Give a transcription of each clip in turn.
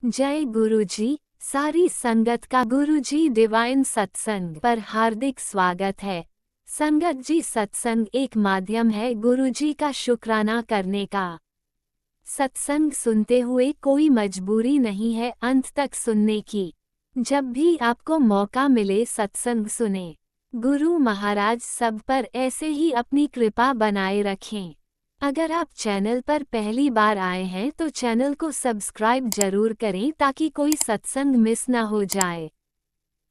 जय गुरुजी। सारी संगत का गुरुजी डिवाइन सत्संग पर हार्दिक स्वागत है। संगत जी, सत्संग एक माध्यम है गुरुजी का शुक्राना करने का। सत्संग सुनते हुए कोई मजबूरी नहीं है अंत तक सुनने की। जब भी आपको मौका मिले सत्संग सुने। गुरु महाराज सब पर ऐसे ही अपनी कृपा बनाए रखें। अगर आप चैनल पर पहली बार आए हैं तो चैनल को सब्सक्राइब जरूर करें ताकि कोई सत्संग मिस ना हो जाए।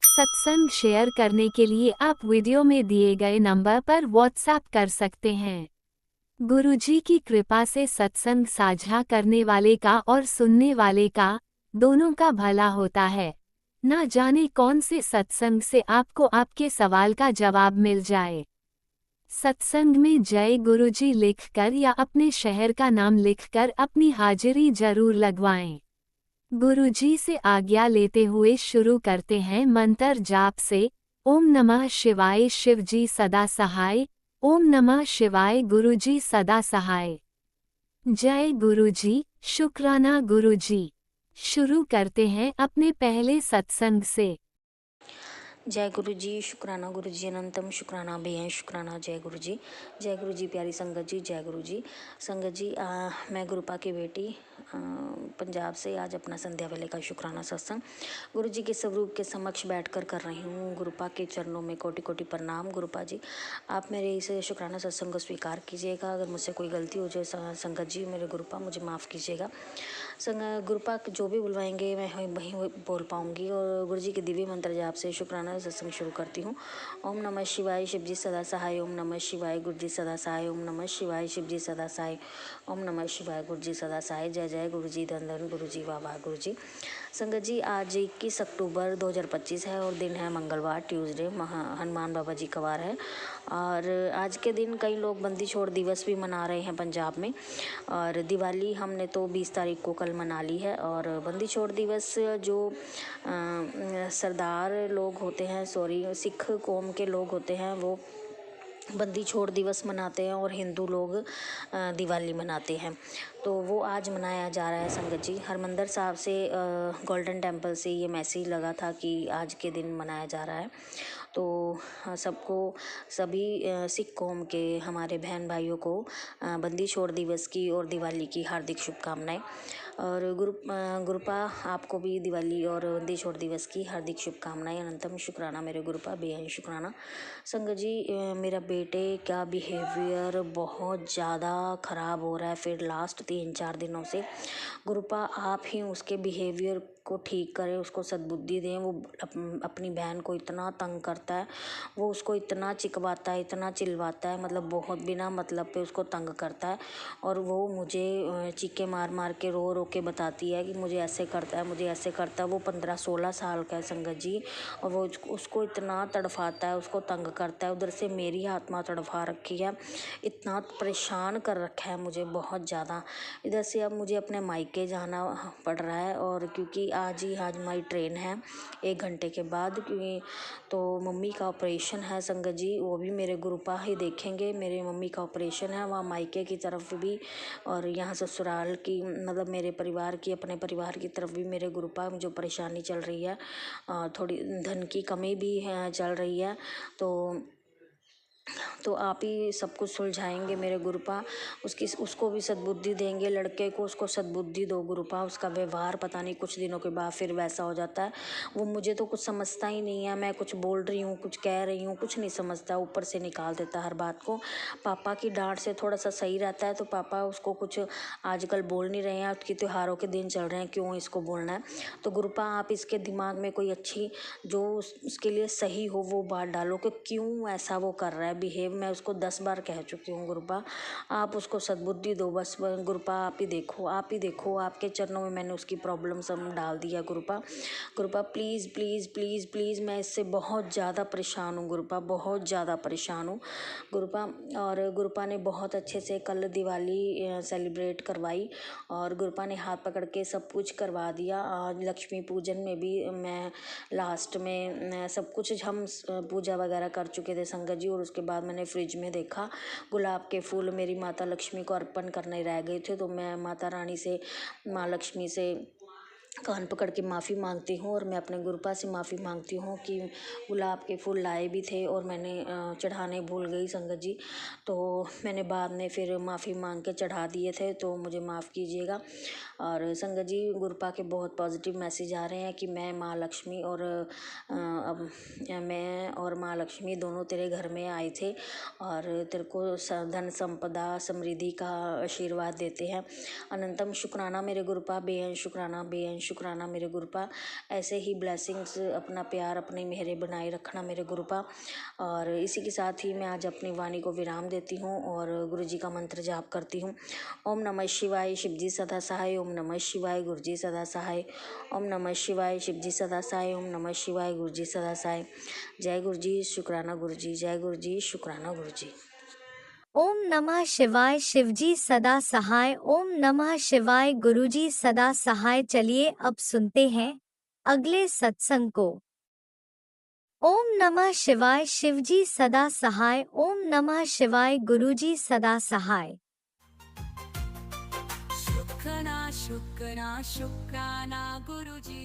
सत्संग शेयर करने के लिए आप वीडियो में दिए गए नंबर पर व्हाट्सएप कर सकते हैं। गुरुजी की कृपा से सत्संग साझा करने वाले का और सुनने वाले का, दोनों का भला होता है। ना जाने कौन से सत्संग से आपको आपके सवाल का जवाब मिल जाए। सत्संग में जय गुरुजी लिखकर या अपने शहर का नाम लिखकर अपनी हाजिरी जरूर लगवाएं। गुरुजी से आज्ञा लेते हुए शुरू करते हैं मंत्र जाप से। ओम नमः शिवाय शिवजी सदा सहाय। ओम नमः शिवाय गुरुजी सदा सहाय। जय गुरुजी, शुक्राना गुरुजी। शुरू करते हैं अपने पहले सत्संग से। जय गुरु जी, शुक्राना गुरु जी, अनंतम शुक्राना बेहद शुक्राना। जय गुरु जी, जय गुरु जी, प्यारी संगत जी, जय गुरु जी। संगत जी, मैं गुरुपा की बेटी पंजाब से आज अपना संध्या वेले का शुक्राना सत्संग गुरु जी के स्वरूप के समक्ष बैठकर कर रही हूँ। गुरुपा के चरणों में कोटि कोटि प्रणाम। गुरुपा जी, आप मेरे इस शुक्राना सत्संग को स्वीकार कीजिएगा। अगर मुझसे कोई गलती हो जाए संगत जी, मेरे गुरुपा मुझे माफ़ कीजिएगा। गुरुपा जो भी बुलवाएंगे मैं वहीं बोल पाऊंगी। और गुरु जी के दिव्य मंत्र जाप से शुक्राना सत्संग शुरू करती हूँ। ओम नमः शिवाय शिवजी सदा सहाय। ओम नमः शिवाय गुरु जी सदा सहाय। ओम नमः शिवाय शिवजी सदा सहाय। ओम नमः शिवाय गुरु जी सदा सहाय। जय जय गुरु जी, धन धन गुरु जी, वाह वाह गुरु जी। संगत जी, आज 21 अक्टूबर 2025 है और दिन है मंगलवार, ट्यूसडे। हनुमान बाबा जी का वार है। और आज के दिन कई लोग बंदी छोड़ दिवस भी मना रहे हैं पंजाब में। और दिवाली हमने तो 20 तारीख को कल मना ली है। और बंदी छोड़ दिवस जो सरदार लोग होते हैं, सिख कौम के लोग होते हैं, वो बंदी छोड़ दिवस मनाते हैं और हिंदू लोग दिवाली मनाते हैं। तो वो आज मनाया जा रहा है। संगत जी, हरमंदिर साहब से गोल्डन टेम्पल से ये मैसेज लगा था कि आज के दिन मनाया जा रहा है। तो सबको, सभी सिख कौम के हमारे बहन भाइयों को बंदी छोड़ दिवस की और दिवाली की हार्दिक शुभकामनाएं। और गुरुपा आपको भी दिवाली और बंदी छोड़ दिवस की हार्दिक शुभकामनाएं। अनंतम शुक्राना मेरे गुरुपा, बेहद शुक्राना। संगत जी, मेरा बेटे का बिहेवियर बहुत ज़्यादा ख़राब हो रहा है फिर लास्ट 3-4 दिनों से। गुरुपा आप ही उसके बिहेवियर को ठीक करें, उसको सद्बुद्धि दें। वो अपनी बहन को इतना तंग करता है, वो उसको इतना चिकवाता है, इतना चिल्लाता है, मतलब बहुत बिना मतलब पे उसको तंग करता है। और वो मुझे चीखे मार मार के रो रो के बताती है कि मुझे ऐसे करता है, मुझे ऐसे करता है। वो 15-16 साल का है संगत जी, और वो उसको इतना तड़फाता है, उसको तंग करता है। उधर से मेरी आत्मा तड़फा रखी है, इतना परेशान कर रखा है मुझे बहुत ज़्यादा। इधर से अब मुझे अपने मायके जाना पड़ रहा है। और क्योंकि आज हमारी ट्रेन है 1 घंटे के बाद, क्योंकि तो मम्मी का ऑपरेशन है संगत जी, वो भी मेरे गुरुपा ही देखेंगे। मेरे मम्मी का ऑपरेशन है वहाँ मायके की तरफ भी, और यहाँ ससुराल की, मतलब मेरे परिवार की, अपने परिवार की तरफ भी मेरे गुरुपा जो परेशानी चल रही है, थोड़ी धन की कमी भी है, चल रही है। तो आप ही सब कुछ सुलझाएंगे मेरे गुरुपा। उसको भी सद्बुद्धि देंगे, लड़के को उसको सद्बुद्धि दो गुरुपा। उसका व्यवहार पता नहीं कुछ दिनों के बाद फिर वैसा हो जाता है। वो मुझे तो कुछ समझता ही नहीं है, मैं कुछ बोल रही हूँ, कुछ कह रही हूँ, कुछ नहीं समझता, ऊपर से निकाल देता हर बात को। पापा की डांट से थोड़ा सा सही रहता है, तो पापा उसको कुछ आजकल बोल नहीं रहे हैं, उसकी त्योहारों के दिन चल रहे हैं, क्यों इसको बोलना है। तो गुरुपा आप इसके दिमाग में कोई अच्छी, जो उसके लिए सही हो, वो बात डालो कि क्यों ऐसा वो कर रहा है बिहेव। मैं उसको 10 बार कह चुकी हूँ गुरुपा, आप उसको सद्बुद्धि दो बस। गुरुपा आप ही देखो, आप ही देखो, आपके चरणों में मैंने उसकी प्रॉब्लम सब डाल दिया गुरुपा। गुरुपा प्लीज़ प्लीज़ प्लीज़ प्लीज़, मैं इससे बहुत ज़्यादा परेशान हूँ गुरुपा, बहुत ज़्यादा परेशान हूँ गुरुपा। और गुरुपा ने बहुत अच्छे से कल दिवाली सेलिब्रेट करवाई, और गुरुपा ने हाथ पकड़ के सब कुछ करवा दिया। आज लक्ष्मी पूजन में भी मैं लास्ट में सब कुछ हम पूजा वगैरह कर चुके थे संगत जी। और उसके बाद मैंने फ्रिज में देखा, गुलाब के फूल मेरी माता लक्ष्मी को अर्पण करने रह गए थे। तो मैं माता रानी से, माँ लक्ष्मी से कान पकड़ के माफ़ी मांगती हूँ और मैं अपने गुरुपा से माफ़ी मांगती हूँ कि गुलाब के फूल लाए भी थे और मैंने चढ़ाने भूल गई संगत जी। तो मैंने बाद में फिर माफ़ी मांग के चढ़ा दिए थे, तो मुझे माफ़ कीजिएगा। और संगत जी, गुरुपा के बहुत पॉजिटिव मैसेज आ रहे हैं कि मैं माँ लक्ष्मी और अब मैं और माँ लक्ष्मी दोनों तेरे घर में आए थे और तेरे को धन संपदा समृद्धि का आशीर्वाद देते हैं। अनंतम शुक्राना मेरे गुरुपा, बेअंत शुक्राना, बेअंत शुक्राना मेरे गुरुपा। ऐसे ही ब्लेसिंग्स, अपना प्यार, अपनी मेहरे बनाए रखना मेरे गुरुपा। और इसी के साथ ही मैं आज अपनी वाणी को विराम देती हूँ और गुरु जी का मंत्र जाप करती हूँ। ओम नमः शिवाय, शिव जी सदा सहाय। ओम नमः शिवाय, गुरु जी सदा सहाय। ओम नमः शिवाय, शिव जी सदा सहाय। ओम नमः शिवाय, गुरु जी सदा सहाय। जय गुरु जी, शुक्राना गुरु जी। जय गुरु जी, शुक्राना गुरु जी। ओम नमः शिवाय, शिवजी सदा सहाय। ओम नमः शिवाय, गुरुजी सदा सहाय। चलिए अब सुनते हैं अगले सत्संग को। ओम नमः शिवाय, शिवजी सदा सहाय। ओम नमः शिवाय, गुरुजी सदा सहाय। शुक्राना शुक्राना शुक्राना गुरुजी।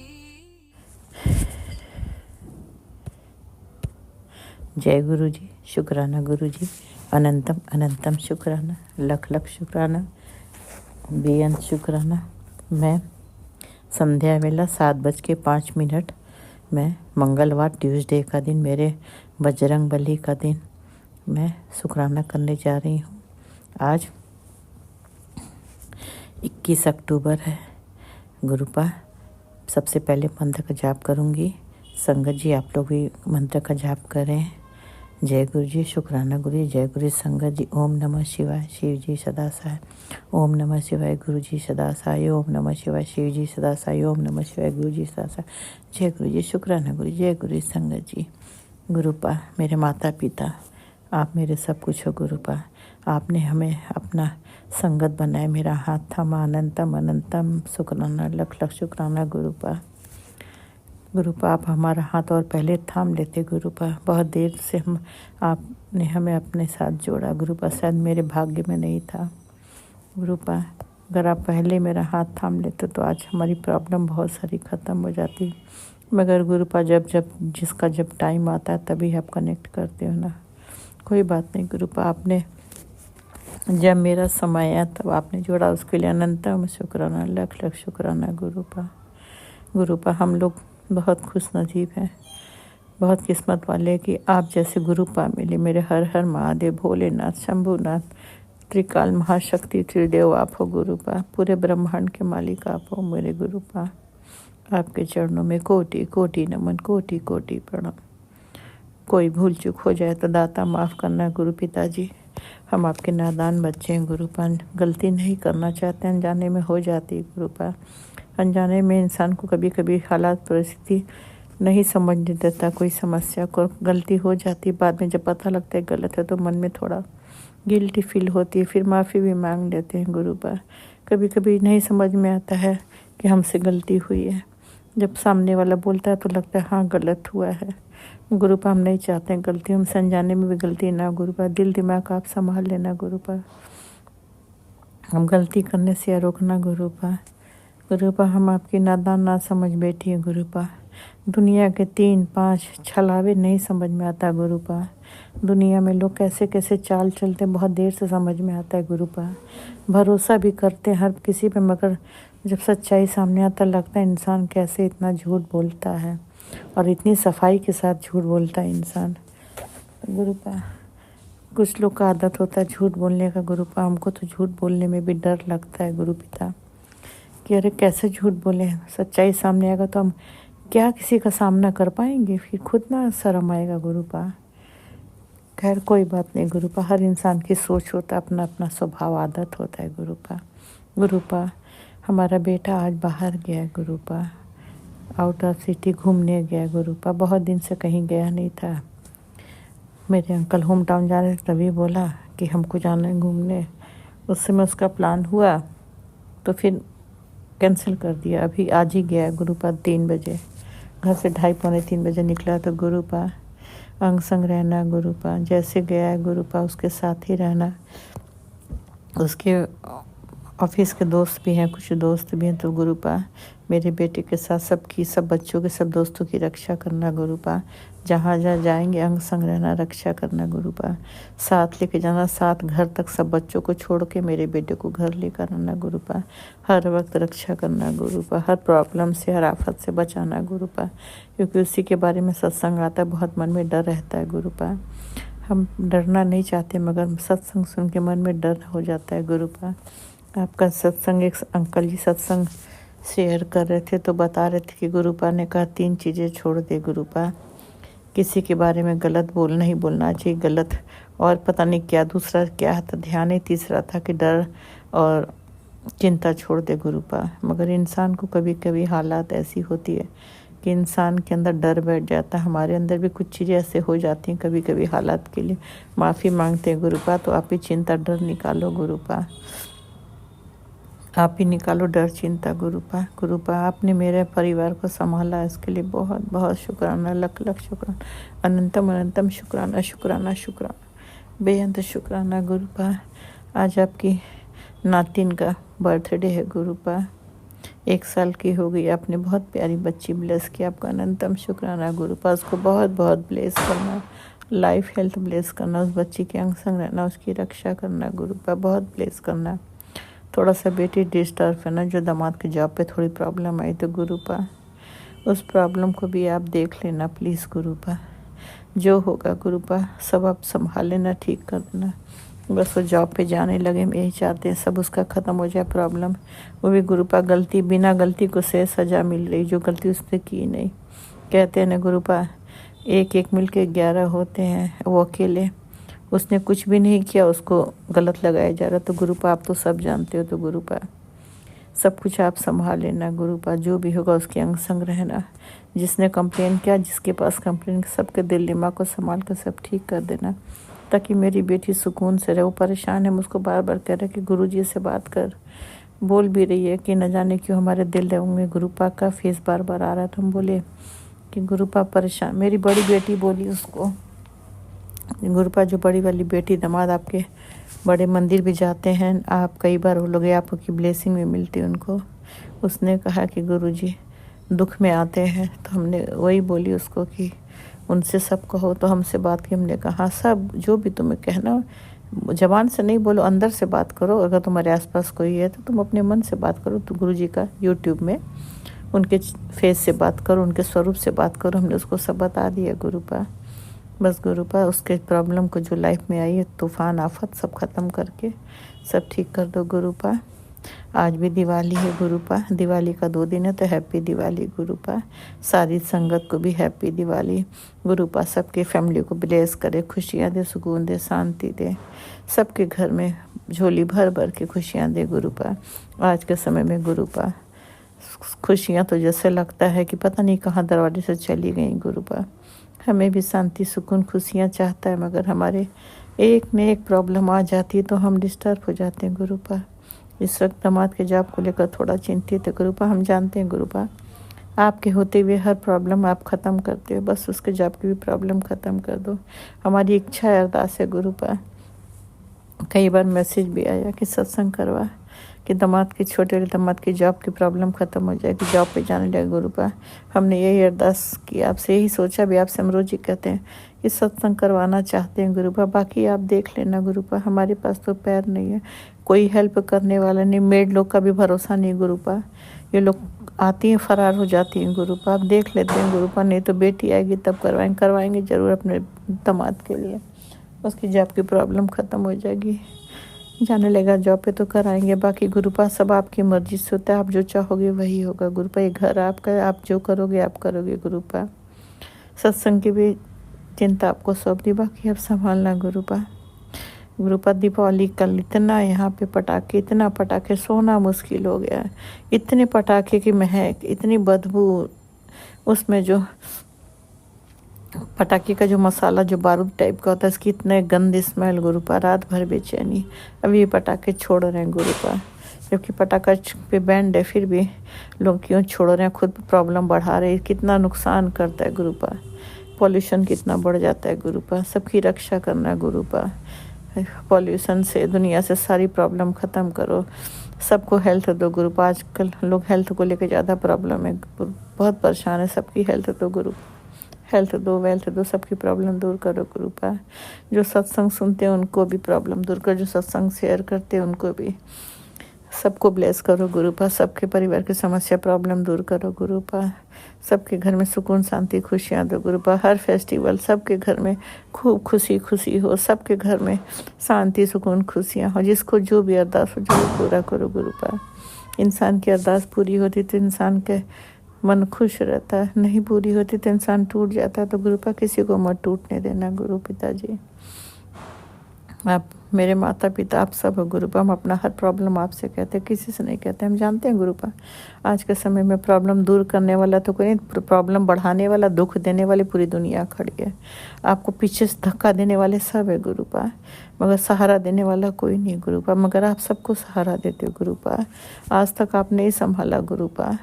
जय गुरु जी, शुक्राना गुरु जी। अनंतम अनंतम शुक्राना, लख लख शुक्राना, बेअंत शुक्राना। मैं संध्या वेला 7:05 मैं मंगलवार ट्यूसडे का दिन, मेरे बजरंग बली का दिन, मैं शुक्राना करने जा रही हूँ। आज 21 अक्टूबर है। गुरुपा, सबसे पहले मंत्र का जाप करूँगी। संगत जी आप लोग भी मंत्र का जाप करें। जय गुरु जी, शुक्राना गुरु जी। जय गुरु संगत जी। ओम नमः शिवाय, शिव जी सदा सहाय। ओम नमः शिवाय, गुरु जी सदा सहाय। ओम नमः शिवाय, शिव जी सदा सहाय। ओम नमः शिवाय, गुरु जी सदा सहाय। जय गुरु जी, शुक्राना गुरु। जय गुरु संगत जी। गुरुपा, मेरे माता पिता, आप मेरे सब कुछ हो गुरुपा। आपने हमें अपना संगत बनाए, मेरा हाथ थामा। अनंतम अनंतम शुक्राना, लख लख शुक्राना गुरुपा। गुरुपा, आप हमारा हाथ और पहले थाम लेते गुरुपा। बहुत देर से आपने हमें अपने साथ जोड़ा गुरुपा, शायद मेरे भाग्य में नहीं था गुरुपा। अगर आप पहले मेरा हाथ थाम लेते तो आज हमारी प्रॉब्लम बहुत सारी ख़त्म हो जाती। मगर गुरुपा, जिसका जब टाइम आता है तभी आप कनेक्ट करते हो ना। कोई बात नहीं गुरुपा, आपने जब मेरा समय आया तब आपने जोड़ा, उसके लिए अनंतम शुक्राना, लख लख शुक्राना गुरुपा। गुरुपा, हम लोग बहुत खुश नसीब हैं, बहुत किस्मत वाले कि आप जैसे गुरुपा मिले। मेरे हर हर महादेव, भोलेनाथ, शंभुनाथ, त्रिकाल महाशक्ति, त्रिदेव आप हो गुरुपा। पूरे ब्रह्मांड के मालिक आप हो मेरे गुरुपा। आपके चरणों में कोटि कोटि नमन, कोटि कोटि प्रणाम। कोई भूल चूक हो जाए तो दाता माफ़ करना गुरु पिताजी। हम आपके नादान बच्चे हैं गुरुपा, गलती नहीं करना चाहते, अनजाने में हो जाती है गुरुपा। अनजाने में इंसान को कभी कभी हालात परिस्थिति नहीं समझ देता, कोई समस्या को गलती हो जाती। बाद में जब पता लगता है गलत है तो मन में थोड़ा गिल्टी फील होती है, फिर माफ़ी भी मांग लेते हैं गुरुपा। कभी कभी नहीं समझ में आता है कि हमसे गलती हुई है, जब सामने वाला बोलता है तो लगता है हाँ गलत हुआ है गुरुपा। हम नहीं चाहते हैं गलती, हम अनजाने में भी गलती ना गुरुपा। दिल दिमाग आप संभाल लेना गुरुपा, हम गलती करने से रोकना गुरुपा। गुरुपा, हम आपकी नादान ना समझ बैठी है गुरुपा। दुनिया के 3-5 छलावे नहीं समझ में आता गुरुपा। दुनिया में लोग कैसे कैसे चाल चलते बहुत देर से समझ में आता है गुरुपा। भरोसा भी करते हैं हर किसी पे, मगर जब सच्चाई सामने आता लगता है इंसान कैसे इतना झूठ बोलता है और इतनी सफाई के साथ झूठ बोलता है इंसान गुरुपा। कुछ लोग का आदत होता है झूठ बोलने का गुरुपा, हमको तो झूठ बोलने में भी डर लगता है गुरु पिता कि अरे कैसे झूठ बोले, सच्चाई सामने आएगा तो हम क्या किसी का सामना कर पाएंगे, फिर खुद ना शर्म आएगा गुरुपा। खैर कोई बात नहीं गुरुपा, हर इंसान की सोच होता है, अपना अपना स्वभाव आदत होता है गुरुपा। गुरुपा, हमारा बेटा आज बाहर गया है गुरुपा, आउट ऑफ सिटी घूमने गया गुरुपा। बहुत दिन से कहीं गया नहीं था। मेरे अंकल होम टाउन जा रहे थे, तभी बोला कि हमको जाना है घूमने। उस समय उसका प्लान हुआ तो फिर कैंसिल कर दिया। अभी आज ही गया है गुरुपा 3 बजे, घर से 2:30-3 बजे निकला। तो गुरुपा अंग संग रहना गुरुपा, जैसे गया है गुरुपा उसके साथ ही रहना, उसके ऑफिस के दोस्त भी हैं, कुछ दोस्त भी हैं। तो गुरुपा मेरे बेटे के साथ सबकी, सब बच्चों के, सब दोस्तों की रक्षा करना गुरुपा। जहाँ जहाँ जाएंगे अंग संग रहना, रक्षा करना गुरुपा। साथ लेके जाना, साथ घर तक सब बच्चों को छोड़ के मेरे बेटे को घर लेकर आना गुरुपा। हर वक्त रक्षा करना गुरुपा। हर प्रॉब्लम से, हर आफत से बचाना गुरुपा, क्योंकि उसी के बारे में सत्संग आता है। बहुत मन में डर रहता है गुरुपा। हम डरना नहीं चाहते, मगर सत्संग सुन के मन में डर हो जाता है गुरुपा। आपका सत्संग, एक अंकल जी सत्संग शेयर कर रहे थे तो बता रहे थे कि गुरुपा ने कहा 3 चीज़ें छोड़ दे गुरुपा। किसी के बारे में गलत नहीं बोलना चाहिए, गलत, और पता नहीं क्या दूसरा क्या था, ध्यान ही तीसरा था कि डर और चिंता छोड़ दे गुरुपा। मगर इंसान को कभी कभी हालात ऐसी होती है कि इंसान के अंदर डर बैठ जाता है। हमारे अंदर भी कुछ चीज़ें ऐसे हो जाती हैं कभी कभी, हालात के लिए माफ़ी मांगते हैं गुरुपा। तो आप ही चिंता डर निकालो गुरुपा, आप ही निकालो डर चिंता गुरुपा। गुरुपा आपने मेरे परिवार को संभाला, इसके लिए बहुत बहुत शुक्राना, लख लख शुक्राना, अनंतम अनंतम शुक्राना, शुक्राना शुक्राना, बेअंत शुक्राना गुरुपा। आज आपकी नातिन का बर्थडे है गुरुपा, 1 साल की हो गई। आपने बहुत प्यारी बच्ची ब्लेस की, आपका अनंतम शुक्राना गुरुपा। उसको बहुत बहुत ब्लेस करना, लाइफ हेल्थ ब्लेस करना, उस बच्ची के अंग संग रहना, उसकी रक्षा करना गुरुपा, बहुत ब्लेस करना। थोड़ा सा बेटी डिस्टर्ब है ना, जो दामाद के जॉब पे थोड़ी प्रॉब्लम आई, तो गुरुपा उस प्रॉब्लम को भी आप देख लेना प्लीज़ गुरुपा। जो होगा गुरुपा सब आप संभाल लेना, ठीक कर देना। बस वो जॉब पे जाने लगे, हम यही चाहते हैं, सब उसका ख़त्म हो जाए प्रॉब्लम। वो भी गुरुपा गलती, बिना गलती को से सज़ा मिल रही, जो गलती उसने की नहीं। कहते हैं ना गुरुपा, 1 मिल के 11 होते हैं। वो अकेले, उसने कुछ भी नहीं किया, उसको गलत लगाया जा रहा। तो गुरुपा आप तो सब जानते हो, तो गुरुपा सब कुछ आप संभाल लेना गुरुपा। जो भी होगा उसके अंग संग रहना। जिसने कंप्लेन किया, जिसके पास कंप्लेन, सबके दिल दिमाग को संभाल कर सब ठीक कर देना, ताकि मेरी बेटी सुकून से रहे। वो परेशान है, मुझको बार बार कह रहा है कि गुरुजी से बात कर। बोल भी रही है कि न जाने क्यों हमारे दिल में गुरुपा का फेस बार बार आ रहा है। तो हम बोले कि गुरुपा परेशान। मेरी बड़ी बेटी बोली उसको, गुरुपा जो बड़ी वाली बेटी, दामाद आपके बड़े मंदिर भी जाते हैं, आप कई बार वो लोग, आपकी ब्लेसिंग भी मिलती है उनको। उसने कहा कि गुरुजी दुख में आते हैं। तो हमने वही बोली उसको कि उनसे सब कहो। तो हमसे बात की, हमने कहा सब जो भी तुम्हें कहना, जबान से नहीं बोलो, अंदर से बात करो। अगर तुम्हारे आसपास कोई है तो तुम अपने मन से बात करो। तो गुरुजी का यूट्यूब में उनके फेस से बात करो, उनके स्वरूप से बात करो। हमने उसको सब बता दिया गुरुपा। बस गुरुपा उसके प्रॉब्लम को जो लाइफ में आई है, तूफ़ान आफत, सब ख़त्म करके सब ठीक कर दो गुरुपा। आज भी दिवाली है गुरुपा, दिवाली का 2 दिन है, तो हैप्पी दिवाली गुरुपा। सारी संगत को भी हैप्पी दिवाली गुरुपा। सबके फैमिली को ब्लेस करे, खुशियाँ दे, सुकून दे, शांति दे। सबके घर में झोली भर भर के खुशियाँ दे गुरुपा। आज के समय में गुरुपा खुशियाँ तो जैसे लगता है कि पता नहीं कहाँ दरवाजे से चली गई गुरुपा। हमें भी शांति, सुकून, खुशियाँ चाहता है, मगर हमारे एक न एक प्रॉब्लम आ जाती है तो हम डिस्टर्ब हो जाते हैं गुरुपा। इस वक्त दामाद के जॉब को लेकर थोड़ा चिंतित है गुरुपा। हम जानते हैं गुरुपा, आपके होते हुए हर प्रॉब्लम आप ख़त्म करते हो। बस उसके जॉब की भी प्रॉब्लम ख़त्म कर दो, हमारी इच्छा है, अरदास है गुरुपा। कई बार मैसेज भी आया कि सत्संग करवा, कि दामाद की, छोटे वाले दामाद की जॉब की प्रॉब्लम ख़त्म हो जाएगी, जॉब पे जाने लगे गुरुपा। हमने यही अरदास की आपसे, यही सोचा भी आपसे। हम रोज ही कहते हैं कि सत्संग करवाना चाहते हैं गुरुपा। बाकी आप देख लेना गुरुपा, हमारे पास तो पैर नहीं है, कोई हेल्प करने वाला नहीं, मेड लोग का भी भरोसा नहीं गुरुपा। ये लोग आती हैं, फरार हो जाती हैं गुरुपा। आप देख लेते हैं गुरुपा, नहीं तो बेटी आएगी तब करवाएंगे ज़रूर अपने दामाद के लिए। उसकी जॉब की प्रॉब्लम ख़त्म हो जाएगी, जाने लगा जॉब पे तो कराएंगे। बाकी गुरुपा सब आपकी मर्जी से होता है, आप जो चाहोगे वही होगा गुरुपा। ये घर आपका है, आप जो करोगे आप करोगे गुरुपा। सत्संग की भी चिंता आपको सौंप दी, बाकी आप संभालना गुरुपा। गुरुपा दीपावली कल इतना यहाँ पे पटाखे, इतना पटाखे, सोना मुश्किल हो गया है। इतने पटाखे की महक, इतनी बदबू, उसमें जो पटाखे का जो मसाला, जो बारूद टाइप का होता है, इसकी इतने गंदी स्मेल गुरुपा। रात भर बेचैनी। अभी ये पटाखे छोड़ रहे हैं गुरुपा, जबकि पटाखा पे बैंड है, फिर भी लोग क्यों छोड़ रहे हैं, खुद प्रॉब्लम बढ़ा रहे हैं। कितना नुकसान करता है गुरुपा, पॉल्यूशन कितना बढ़ जाता है गुरुपा। सबकी रक्षा करना गुरुपा, पॉल्यूशन से, दुनिया से सारी प्रॉब्लम ख़त्म करो। सबको हेल्थ दो गुरुपा। आजकल लोग हेल्थ को लेकर ज़्यादा प्रॉब्लम है, बहुत परेशान है। सबकी हेल्थ दो गुरु, हेल्थ दो, वेल्थ दो, सबकी प्रॉब्लम दूर करो गुरुपा। जो सत्संग सुनते हैं उनको भी प्रॉब्लम दूर करो, जो सत्संग शेयर करते हैं उनको भी, सबको ब्लेस करो गुरुपा। सबके परिवार की समस्या प्रॉब्लम दूर करो गुरुपा। सबके घर में सुकून शांति खुशियाँ दो गुरुपा। हर फेस्टिवल सबके घर में खूब खुशी खुशी हो, सबके घर में शांति सुकून खुशियाँ हो। जिसको जो भी अरदास हो जो भी पूरा करो गुरुपा। इंसान की अरदास पूरी होती तो इंसान के मन खुश रहता है, नहीं पूरी होती तो इंसान टूट जाता है। तो गुरुपा किसी को मत टूटने देना गुरु पिताजी। आप मेरे माता पिता आप सब हो गुरुपा। हम अपना हर प्रॉब्लम आपसे कहते हैं, किसी से नहीं कहते। हम जानते हैं गुरुपा आज के समय में प्रॉब्लम दूर करने वाला तो कोई नहीं, प्रॉब्लम बढ़ाने वाला, दुख देने वाली पूरी दुनिया खड़ी है। आपको पीछे से धक्का देने वाले सब है गुरुपा, मगर सहारा देने वाला कोई नहीं गुरुपा। मगर आप सबको सहारा देते हो गुरुपा। आज तक आपने ही संभाला गुरुपा,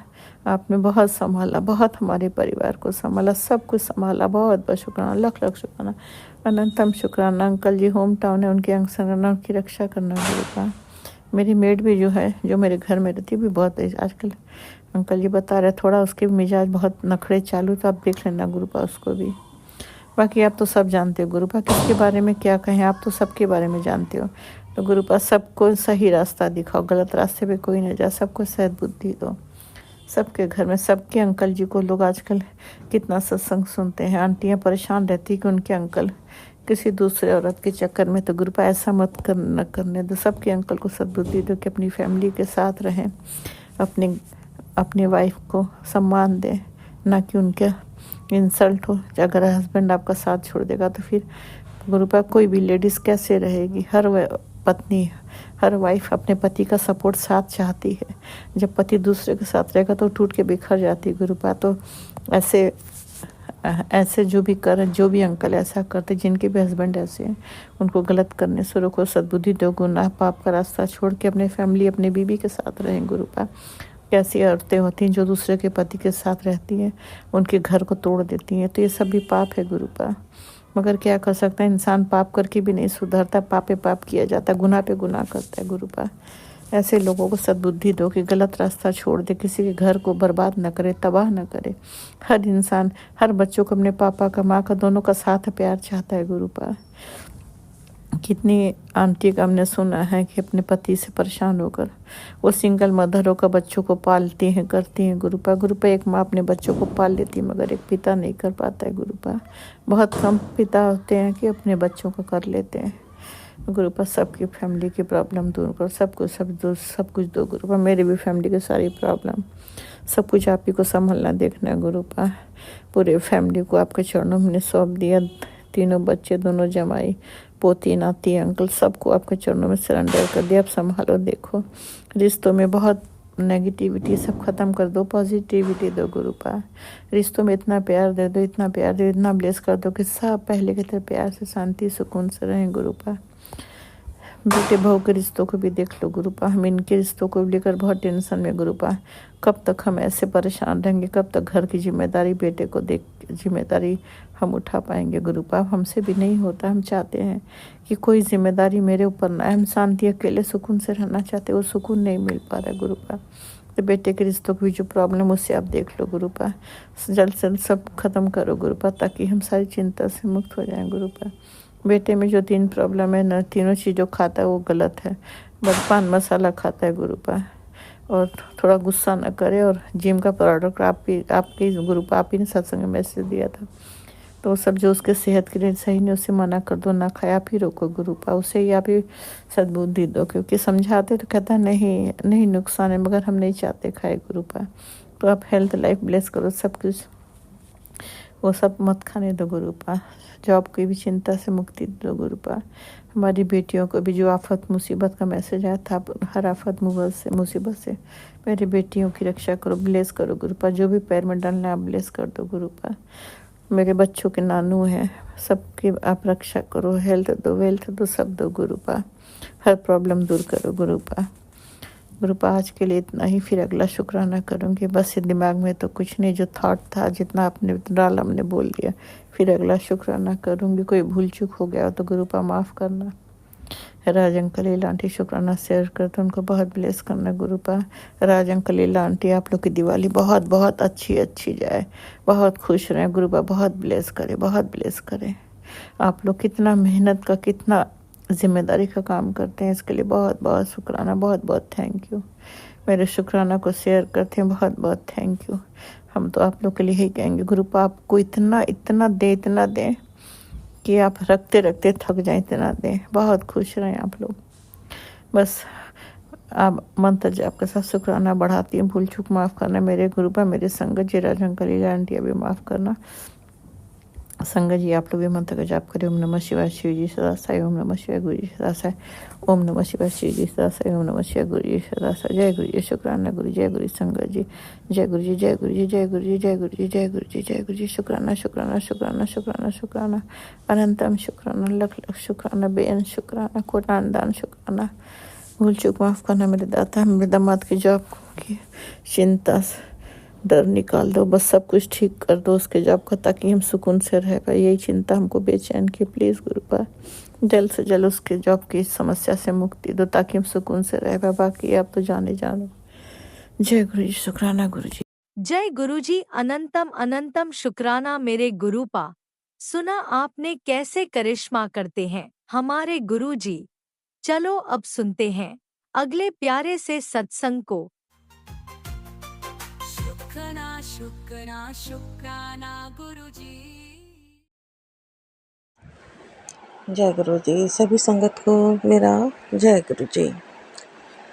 आपने बहुत संभाला, बहुत हमारे परिवार को संभाला, सब कुछ संभाला। बहुत बहुत शुक्राना, लख लख शुक्राना, अनंतम शुक्राना। अंकल जी होम टाउन है, उनके अंग संगना उनकी रक्षा करना गुरुपा। मेरी मेड भी जो है, जो मेरे घर में रहती है भी बहुत आजकल अंकल जी बता रहे थोड़ा उसके मिजाज बहुत नखड़े चालू, तो आप देख लेना गुरुपा उसको भी। बाकी आप तो सब जानते हो गुरुपा, किसके बारे में क्या कहें, आप तो सबके बारे में जानते हो। तो गुरुपा सबको सही रास्ता दिखाओ, गलत रास्ते पे कोई न जाए, सबको सद बुद्धि दो। सबके घर में, सबके अंकल जी को लोग आजकल कितना सत्संग सुनते हैं। आंटियां परेशान रहती कि उनके अंकल किसी दूसरे औरत के चक्कर में, तो गुरुपा ऐसा मत करने दो। सबके अंकल को सद्बुद्धि दो कि अपनी फैमिली के साथ रहें, अपनी वाइफ को सम्मान दें, ना कि उनके इंसल्ट हो। अगर हस्बैंड आपका साथ छोड़ देगा तो फिर गुरुपा कोई भी लेडीज़ कैसे रहेगी। पत्नी, हर वाइफ अपने पति का सपोर्ट साथ चाहती है। जब पति दूसरे के साथ रहेगा तो टूट के बिखर जाती है गुरुपा। तो ऐसे जो भी अंकल ऐसा करते, जिनके भी हस्बैंड ऐसे हैं, उनको गलत करने से रोको, सद्बुद्धि दो, गुनाह पाप का रास्ता छोड़ के अपने फैमिली, अपने बीवी के साथ रहें गुरुपा। कैसी औरतें होती हैं जो दूसरे के पति के साथ रहती हैं, उनके घर को तोड़ देती हैं, तो ये सब भी पाप है गुरुपा। मगर क्या कर सकता है, इंसान पाप करके भी नहीं सुधरता, पाप पे पाप किया जाता, गुनाह पे गुनाह करता है गुरुपा। ऐसे लोगों को सद्बुद्धि दो कि गलत रास्ता छोड़ दे, किसी के घर को बर्बाद न करे, तबाह न करे। हर इंसान, हर बच्चों को अपने पापा का, माँ का, दोनों का साथ प्यार चाहता है गुरुपा। कितनी आंटी का हमने सुना है कि अपने पति से परेशान होकर वो सिंगल मदर होकर बच्चों को पालती हैं, करती हैं गुरुपा। एक माँ अपने बच्चों को पाल लेती है, मगर एक पिता नहीं कर पाता है गुरुपा। बहुत कम पिता होते हैं कि अपने बच्चों को कर लेते हैं गुरुपा। सबकी फैमिली की प्रॉब्लम दूर करो, सब कुछ दो गुरुपा। मेरी भी फैमिली की सारी प्रॉब्लम, सब कुछ आप ही को संभालना देखना है गुरुपा। पूरे फैमिली को आपके चरणों में सौंप दिया। तीनों बच्चे, दोनों जमाई, पोती, नाती, अंकल, सबको आपके चरणों में सरेंडर कर दिया। आप संभालो, देखो रिश्तों में बहुत नेगेटिविटी सब खत्म कर दो, पॉजिटिविटी दो गुरुपा। रिश्तों में इतना प्यार दे दो, इतना प्यार दे, इतना ब्लेस कर दो कि सब पहले की तरह प्यार से, शांति सुकून से रहें गुरुपा। बेटे बहू के रिश्तों को भी देख लो गुरुपा। हम इनके रिश्तों को लेकर बहुत टेंशन में गुरुपा। कब तक हम ऐसे परेशान रहेंगे, कब तक घर की जिम्मेदारी, बेटे को देख जिम्मेदारी हम उठा पाएंगे गुरुपा। हमसे भी नहीं होता। हम चाहते हैं कि कोई जिम्मेदारी मेरे ऊपर ना, हम शांति अकेले सुकून से रहना चाहते, वो सुकून नहीं मिल पा रहा है गुरुपा। तो बेटे के रिश्तों की जो प्रॉब्लम, उससे आप देख लो गुरुपा। जल्द से जल्द सब खत्म करो गुरुपा, ताकि हम सारी चिंता से मुक्त हो जाएं गुरुपा। बेटे में जो 3 प्रॉब्लम है ना, तीनों चीज़ खाता है वो गलत है। बस पान मसाला खाता है गुरुपा, और थोड़ा गुस्सा न करे, और जिम का प्रोडक्ट आपके गुरुपा, आप ही ने सत्संग में मैसेज दिया था, तो सब जो उसके सेहत के लिए सही नहीं, उसे मना कर दो, ना खाए। आप ही रोको गुरुपा, उसे ही आप ही सद्बुद्धि दो। क्योंकि समझाते तो कहता नहीं नुकसान है, मगर हम नहीं चाहते खाए गुरुपा। तो आप हेल्थ लाइफ ब्लेस करो, सब कुछ वो सब मत खाने दो गुरुपा। जॉब की भी चिंता से मुक्ति दो गुरुपा। हमारी बेटियों को भी जो आफत मुसीबत का मैसेज आया था, हर आफत मुसीबत से मेरी बेटियों की रक्षा करो, ब्लेस करो गुरुपा। जो भी पैर में डालना आप ब्लेस कर दो गुरुपा। मेरे बच्चों के नानू हैं, सबकी आप रक्षा करो, हेल्थ दो, वेल्थ दो, सब दो गुरुपा। हर प्रॉब्लम दूर करो गुरुपा। आज के लिए इतना ही, फिर अगला शुक्राना करूँगी। बस ये दिमाग में तो कुछ नहीं, जो थॉट था जितना आपने डाला हमने बोल दिया। फिर अगला शुक्राना करूँगी। कोई भूल चूक हो गया हो तो गुरुपा माफ़ करना। राज अंकल लीला आंटी शुक्राना शेयर करते, उनको बहुत ब्लेस करना गुरुपा। राज अंकल लीला आंटी आप लोग की दिवाली बहुत बहुत अच्छी जाए, बहुत खुश रहें गुरुपा, बहुत ब्लेस करे, बहुत ब्लेस करे। आप लोग कितना मेहनत का, कितना जिम्मेदारी का काम करते हैं, इसके लिए बहुत बहुत शुक्राना, बहुत बहुत थैंक यू। मेरे शुक्राना को शेयर करते हैं, बहुत बहुत थैंक यू। हम तो आप लोग के लिए ही कहेंगे गुरुपा, आपको इतना इतना दें कि आप रखते रखते थक जाए, इतना दें। बहुत खुश रहें आप लोग। बस आप मंत्र जाप के साथ शुक्राना बढ़ाती हूँ। भूल चूक माफ़ करना मेरे गुरुपा, मेरे संगत जी, राज अंकल लीला आंटी अभी माफ़ करना। संगत जी आप लोग भी मंत्र का जाप करें। ओम नमः शिवाय शिव जी सदा साई, ओम नमः शिवाय गुरु जी सदा साई, ओम नमः शिवाय शिव जी सदा साई, ओम नमः शिवाय गुरु जी सदा साई। जय गुरु जी, शुक्राना गुरु, जय गुरु संगत जी, जय गुरु जी, जय गुरु जी, जय गुरु जी, जय गुरु जी, जय गुरु जी, जय गुरु जी। शुक्राना शुक्राना शुक्राना शुक्राना शुक्राना, अनंतम शुक्राना, लख लख शुक्राना, बेअंत शुक्राना, कोटान दान शुक्राना। भूल चूक माफ़ करना मेरे दाता, मेरे दामाद की जॉब की चिंता डर निकाल दो, बस सब कुछ ठीक कर दो उसके जॉब का, ताकि हम सुकून से रह पाए। यही चिंता हमको बेचैन की, प्लीज़ गुरुपा जल्द से जल्द उसके जॉब की समस्या से मुक्ति दो, ताकि हम सुकून से रह पाए। बाकी आप तो जानो। जय गुरु जी, शुक्राना गुरु जी। जय गुरुजी, अनंतम अनंतम शुक्राना मेरे गुरुपा। सुना आपने कैसे करिश्मा करते हैं हमारे गुरुजी। चलो अब सुनते हैं अगले प्यारे से सत्संग को। शुक्राना शुक्राना शुक्राना गुरुजी। जय गुरु जी, सभी संगत को मेरा जय गुरु जी।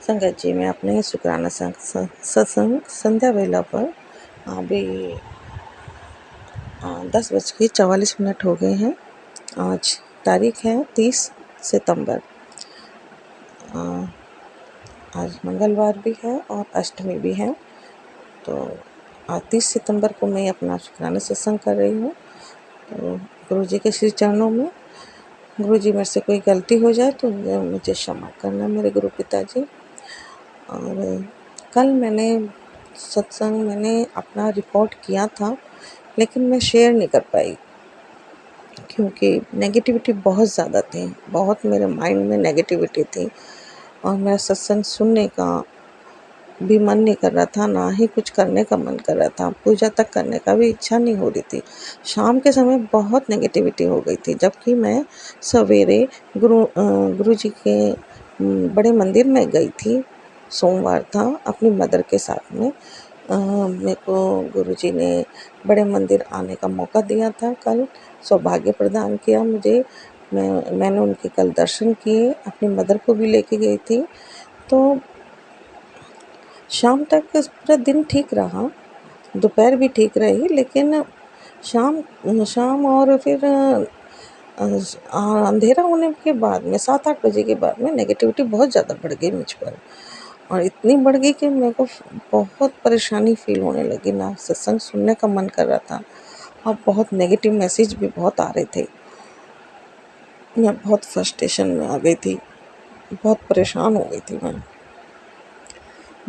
संगत जी, मैं अपने शुक्राना सत्संग संध्या वेला पर अभी 10:44 हो गए हैं। आज तारीख है 30 सितंबर। आज मंगलवार भी है और अष्टमी भी है। तो आज 30 सितंबर को मैं अपना शुक्राना सत्संग कर रही हूँ। तो गुरु जी के श्री चरणों में, गुरु जी मेरे से कोई गलती हो जाए तो मुझे क्षमा करना मेरे गुरु पिताजी। और कल मैंने अपना रिकॉर्ड किया था, लेकिन मैं शेयर नहीं कर पाई क्योंकि नेगेटिविटी बहुत ज़्यादा थी, बहुत मेरे माइंड में नेगेटिविटी थी और मेरा सत्संग सुनने का भी मन नहीं कर रहा था, ना ही कुछ करने का मन कर रहा था। पूजा तक करने का भी इच्छा नहीं हो रही थी। शाम के समय बहुत नेगेटिविटी हो गई थी, जबकि मैं सवेरे गुरु जी के बड़े मंदिर में गई थी। सोमवार था, अपनी मदर के साथ में। मेरे को गुरुजी ने बड़े मंदिर आने का मौका दिया था। कल सौभाग्य प्रदान किया मुझे। मैंने उनके कल दर्शन किए, अपनी मदर को भी लेके गई थी। तो शाम तक पूरा दिन ठीक रहा, दोपहर भी ठीक रही, लेकिन शाम और फिर अंधेरा होने के बाद में 7-8 बजे के बाद में नेगेटिविटी बहुत ज़्यादा बढ़ गई मुझ पर। और इतनी बढ़ गई कि मेरे को बहुत परेशानी फील होने लगी, ना सत्संग सुनने का मन कर रहा था और बहुत नेगेटिव मैसेज भी बहुत आ रहे थे। मैं बहुत फ्रस्ट्रेशन में आ गई थी, बहुत परेशान हो गई थी मैं।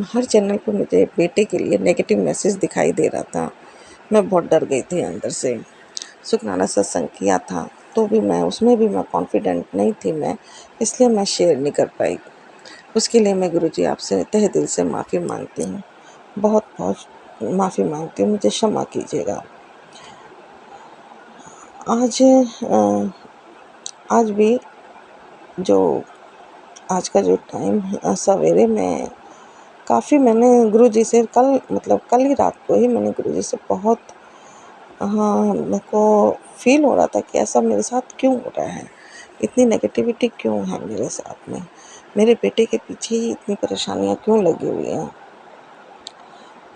हर चैनल पर मुझे बेटे के लिए नेगेटिव मैसेज दिखाई दे रहा था। मैं बहुत डर गई थी अंदर से। शुक्राना सत्संग किया था तो भी उसमें भी मैं कॉन्फिडेंट नहीं थी मैं, इसलिए मैं शेयर नहीं कर पाई। उसके लिए मैं गुरुजी आपसे तहे दिल से माफ़ी मांगती हूँ, बहुत बहुत माफ़ी मांगती हूँ, मुझे क्षमा कीजिएगा। आज भी आज का जो टाइम सवेरे में मैंने गुरुजी से कल ही रात को ही मैंने गुरुजी से बहुत मेरे को फील हो रहा था कि ऐसा मेरे साथ क्यों हो रहा है, इतनी नेगेटिविटी क्यों है मेरे साथ में, मेरे बेटे के पीछे ही इतनी परेशानियां क्यों लगी हुई हैं।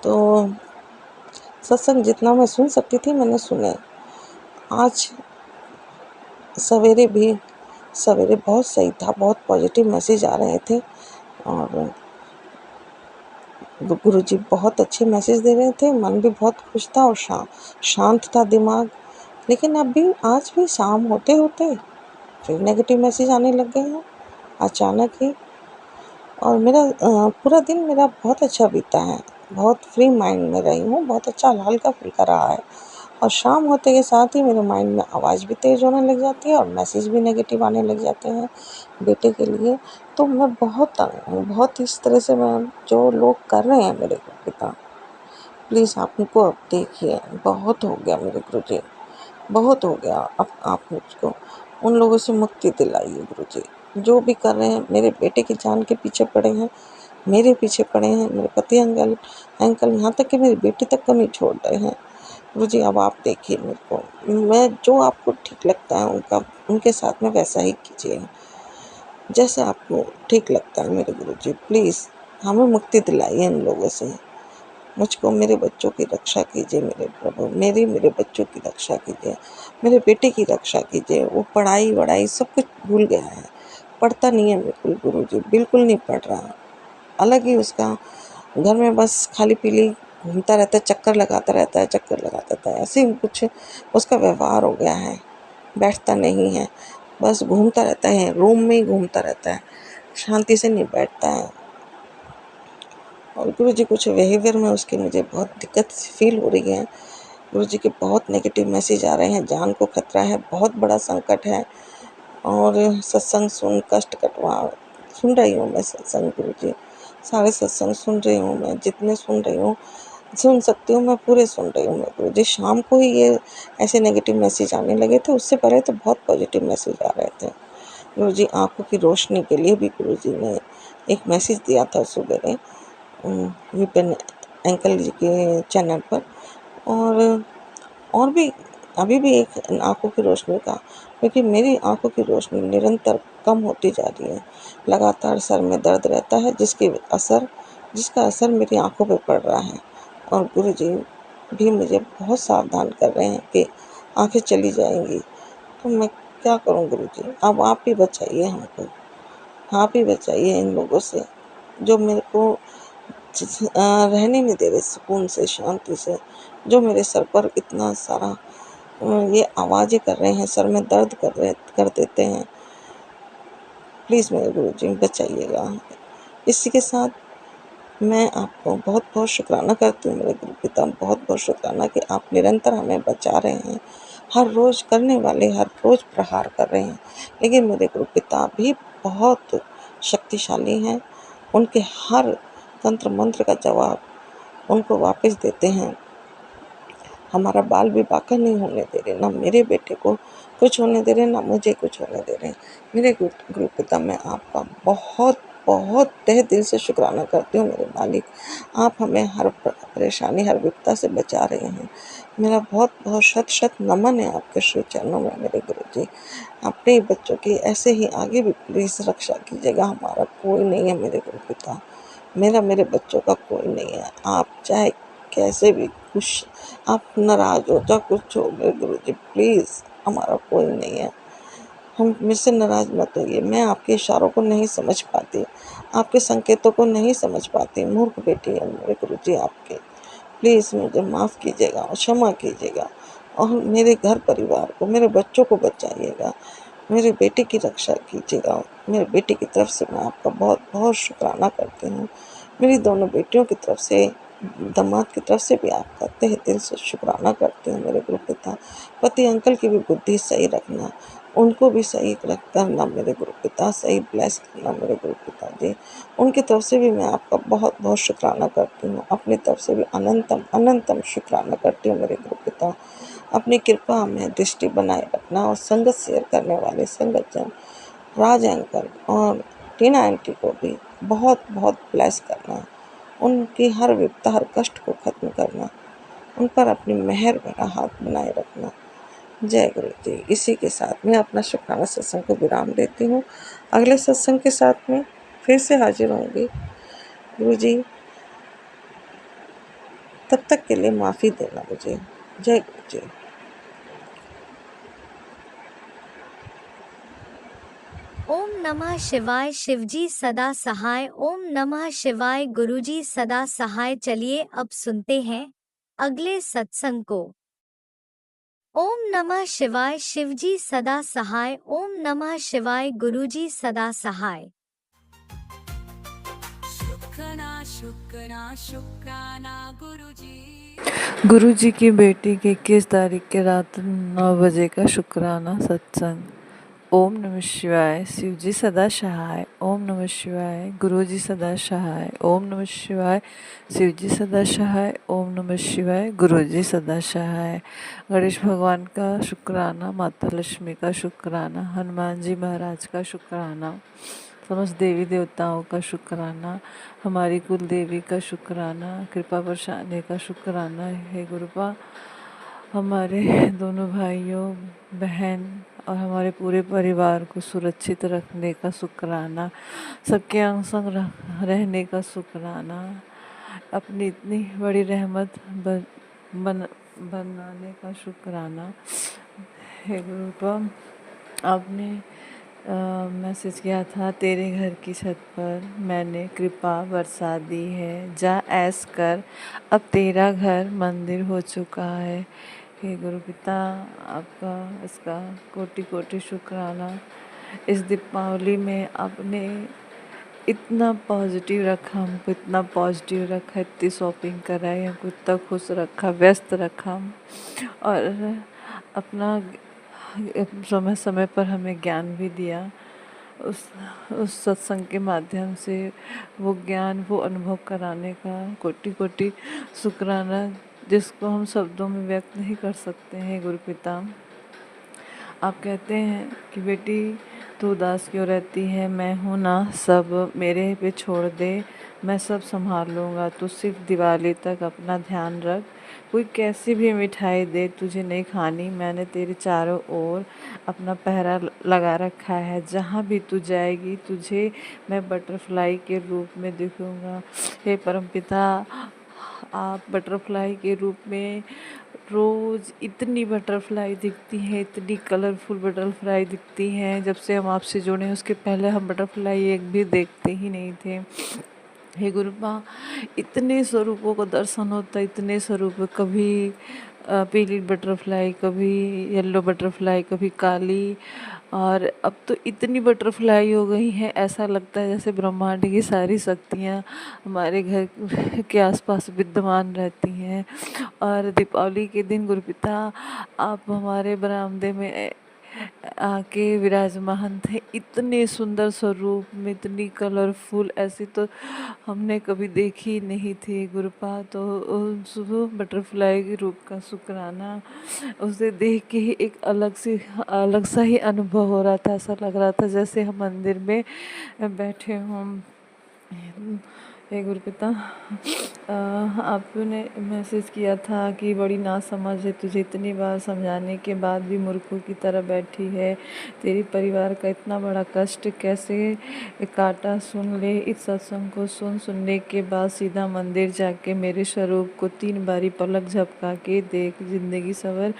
तो सत्संग जितना मैं सुन सकती थी मैंने सुने। आज सवेरे बहुत सही था, बहुत पॉजिटिव मैसेज आ रहे थे और गुरुजी बहुत अच्छे मैसेज दे रहे थे। मन भी बहुत खुश था और शांत था दिमाग। लेकिन आज भी शाम होते होते फिर नेगेटिव मैसेज आने लग गए हैं अचानक ही। और मेरा पूरा दिन बहुत अच्छा बीता है, बहुत फ्री माइंड में रही हूँ, बहुत अच्छा हल्का फुल्का रहा है। और शाम होते के साथ ही मेरे माइंड में आवाज़ भी तेज़ होने लग जाती है और मैसेज भी नेगेटिव आने लग जाते हैं बेटे के लिए। तो मैं बहुत तंग हूँ, बहुत इस तरह से मैं जो लोग कर रहे हैं मेरे पिता, प्लीज़ आप उनको अब देखिए, बहुत हो गया मेरे गुरुजी, बहुत हो गया। अब आप मुझको उन लोगों से मुक्ति दिलाइए गुरुजी। जो भी कर रहे हैं मेरे बेटे की जान के पीछे पड़े हैं, मेरे पीछे पड़े हैं, मेरे पति अंकल यहाँ तक कि मेरी बेटी तक को नहीं छोड़ रहे हैं। गुरुजी अब आप देखिए मेरे को, मैं जो आपको ठीक लगता है उनके साथ में वैसा ही कीजिए, जैसा आपको ठीक लगता है मेरे गुरुजी। प्लीज़ हमें मुक्ति दिलाइए इन लोगों से। मुझको मेरे बच्चों की रक्षा कीजिए मेरे प्रभु, मेरे बच्चों की रक्षा कीजिए, मेरे बेटे की रक्षा कीजिए। वो पढ़ाई-वढ़ाई सब कुछ भूल गया है, पढ़ता नहीं है बिल्कुल गुरुजी, बिल्कुल नहीं पढ़ रहा। अलग ही उसका घर में बस खाली-पीली घूमता रहता है, चक्कर लगाता रहता है। ऐसे ही कुछ उसका व्यवहार हो गया है, बैठता नहीं है, बस घूमता रहता है, रूम में ही घूमता रहता है, शांति से नहीं बैठता है। और गुरुजी कुछ बिहेवियर में उसकी मुझे बहुत दिक्कत फ़ील हो रही है। गुरुजी के बहुत नेगेटिव मैसेज आ रहे हैं, जान को खतरा है, बहुत बड़ा संकट है। और सत्संग सुन रही हूँ मैं सत्संग गुरुजी, सारे सत्संग सुन रही हूँ मैं, जितने सुन रही हूँ, सुन सकती हूँ मैं पूरे सुन रही हूँ मैं गुरुजी। शाम को ही ये ऐसे नेगेटिव मैसेज आने लगे थे, उससे पहले तो बहुत पॉजिटिव मैसेज आ रहे थे। गुरुजी आँखों की रोशनी के लिए भी गुरुजी ने एक मैसेज दिया था सुबह विपिन अंकल जी के चैनल पर। और भी अभी भी एक आँखों की रोशनी का, क्योंकि मेरी आँखों की रोशनी निरंतर कम होती जा रही है। लगातार सर में दर्द रहता है जिसका असर मेरी आँखों पे पड़ रहा है। और गुरुजी भी मुझे बहुत सावधान कर रहे हैं कि आँखें चली जाएंगी। तो मैं क्या करूं गुरुजी? अब आप ही बचाइए हमको, आप ही बचाइए इन लोगों से जो मेरे को रहने नहीं दे रहे सुकून से, शांति से, जो मेरे सर पर इतना सारा ये आवाज़ें कर रहे हैं, सर में दर्द कर देते हैं। प्लीज़ मेरे गुरुजी बचाइएगा। इसी के साथ मैं आपको बहुत-बहुत शुक्राना करती हूँ मेरे गुरु पिता, बहुत-बहुत शुक्राना कि आप निरंतर हमें बचा रहे हैं। हर रोज़ करने वाले हर रोज़ प्रहार कर रहे हैं, लेकिन मेरे गुरु पिता भी बहुत शक्तिशाली हैं। उनके हर तंत्र मंत्र का जवाब उनको वापस देते हैं। हमारा बाल विवाह का नहीं होने दे रहे, ना मेरे बेटे को कुछ होने दे रहे, ना मुझे कुछ होने दे रहे। मेरे गुरु पिता मैं आपका बहुत बहुत तहे दिल से शुक्राना करती हूँ मेरे मालिक। आप हमें हर परेशानी हर विपदा से बचा रहे हैं। मेरा बहुत बहुत शत शत नमन है आपके श्री चरणों में मेरे गुरुजी। अपने ही बच्चों की ऐसे ही आगे भी प्लीज़ रक्षा कीजिएगा। हमारा कोई नहीं है मेरे गुरु पिता, मेरे बच्चों का कोई नहीं है। आप चाहे कैसे भी कुछ आप नाराज़ हो चाहे कुछ हो मेरे गुरुजी, प्लीज़ हमारा कोई नहीं है। हम मुझसे नाराज़ मत होइए। मैं आपके इशारों को नहीं समझ पाती, आपके संकेतों को नहीं समझ पाती, मूर्ख बेटी है मेरे गुरुजी आपके। प्लीज़ मुझे माफ़ कीजिएगा और क्षमा कीजिएगा और मेरे घर परिवार को, मेरे बच्चों को बचाइएगा, मेरे बेटे की रक्षा कीजिएगा। मेरे बेटे की तरफ से मैं आपका बहुत बहुत शुक्राना करती हूँ। मेरी दोनों बेटियों की तरफ से, दामाद की तरफ से भी आपका तहे दिल से शुक्राना करती हूँ मेरे गुरु पिता। पति अंकल की भी बुद्धि सही रखना, उनको भी सही करना मेरे गुरु पिता, सही ब्लेस करना मेरे गुरु पिता जी। उनकी तरफ से भी मैं आपका बहुत बहुत शुक्राना करती हूँ, अपनी तरफ से भी अनंतम अनंतम शुक्राना करती हूँ मेरे गुरु पिता। अपनी कृपा में दृष्टि बनाए रखना और संगत शेयर करने वाले संगतजन राज अंकल और टीना आंटी को भी बहुत बहुत ब्लेस करना, उनकी हर विपदा हर कष्ट को खत्म करना, उन पर अपनी मेहर भरा हाथ बनाए रखना। जय गुरु जी। इसी के साथ मैं अपना शुक्राना सत्संग को विराम देती हूँ। अगले सत्संग के साथ में फिर से हाजिर होंगी। गुरु जी तब तक के लिए माफ़ी देना मुझे। जय गुरु जी। ओम नमः शिवाय। शिवजी सदा सहाय। ओम नमः शिवाय। गुरुजी सदा सहाय। चलिए अब सुनते हैं अगले सत्संग को। ओम नमः शिवाय। शिवजी सदा सहाय। ओम नमः शिवाय। गुरुजी सदा सहाय। शुक्राना शुक्राना शुक्राना गुरुजी गुरु जी की बेटी की 21 तारीख के रात 9 बजे का शुक्राना सत्संग। ओम नमः शिवाय। शिव जी सदा सहाय। ओम नमः शिवाय। गुरु जी सदा सहाय। ओम नमः शिवाय। शिव जी सदा सहाय। ओम नमः शिवाय। गुरु जी सदा सहाय। गणेश भगवान का शुक्राना, माता लक्ष्मी का शुक्राना, हनुमान जी महाराज का शुक्राना, समस्त देवी देवताओं का शुक्राना, हमारी कुल देवी का शुक्राना, कृपा बरसाने का शुक्राना है गुरुपा। हमारे दोनों भाइयों बहन और हमारे पूरे परिवार को सुरक्षित रखने का शुक्राना, सबके अंग संग रहने का शुक्राना, अपनी इतनी बड़ी रहमत बनाने का शुक्राना है गुरुपा। आपने मैसेज किया था, तेरे घर की छत पर मैंने कृपा बरसा दी है, जा ऐस कर, अब तेरा घर मंदिर हो चुका है। हे गुरु पिता, आपका इसका कोटि कोटि शुक्राना। इस दीपावली में आपने इतना पॉजिटिव रखा, हमको इतना पॉजिटिव रखा, इतनी शॉपिंग कराई, हमको इतना खुश रखा, व्यस्त रखा और अपना समय समय पर हमें ज्ञान भी दिया। उस सत्संग के माध्यम से वो ज्ञान, वो अनुभव कराने का कोटि कोटि शुक्राना, जिसको हम शब्दों में व्यक्त नहीं कर सकते हैं गुरु पिता। आप कहते हैं कि बेटी तू उदास क्यों रहती है, मैं हूँ ना, सब मेरे पे छोड़ दे, मैं सब संभाल लूँगा, तू सिर्फ दिवाली तक अपना ध्यान रख। कोई कैसी भी मिठाई दे तुझे नहीं खानी, मैंने तेरे चारों ओर अपना पहरा लगा रखा है, जहाँ भी तू जाएगी तुझे मैं बटरफ्लाई के रूप में दिखूँगा। हे परमपिता, आप बटरफ्लाई के रूप में रोज़ इतनी बटरफ्लाई दिखती हैं, इतनी कलरफुल बटरफ्लाई दिखती हैं। जब से हम आपसे जुड़े हैं उसके पहले हम बटरफ्लाई एक भी देखते ही नहीं थे। हे गुरुपा, इतने स्वरूपों को दर्शन होता है, इतने स्वरूप, कभी पीली बटरफ्लाई, कभी येलो बटरफ्लाई, कभी काली, और अब तो इतनी बटरफ्लाई हो गई हैं, ऐसा लगता है जैसे ब्रह्मांड की सारी शक्तियाँ हमारे घर के आसपास विद्यमान रहती हैं। और दीपावली के दिन गुरुपिता आप हमारे बरामदे में आके विराजमान थे, इतने सुंदर स्वरूप में, इतनी कलरफुल, ऐसी तो हमने कभी देखी नहीं थी गुरुपा। तो उस बटरफ्लाई के रूप का शुक्राना, उसे देख के ही एक अलग सा ही अनुभव हो रहा था। ऐसा लग रहा था जैसे हम मंदिर में बैठे हों। हे गुरुपिता, आपने मैसेज किया था कि बड़ी नासमझ है, तुझे इतनी बार समझाने के बाद भी मूर्खों की तरह बैठी है, तेरे परिवार का इतना बड़ा कष्ट कैसे काटा। सुन ले इस सत्संग को, सुनने के बाद सीधा मंदिर जाके मेरे स्वरूप को 3 बारी पलक झपका के देख, जिंदगी संवर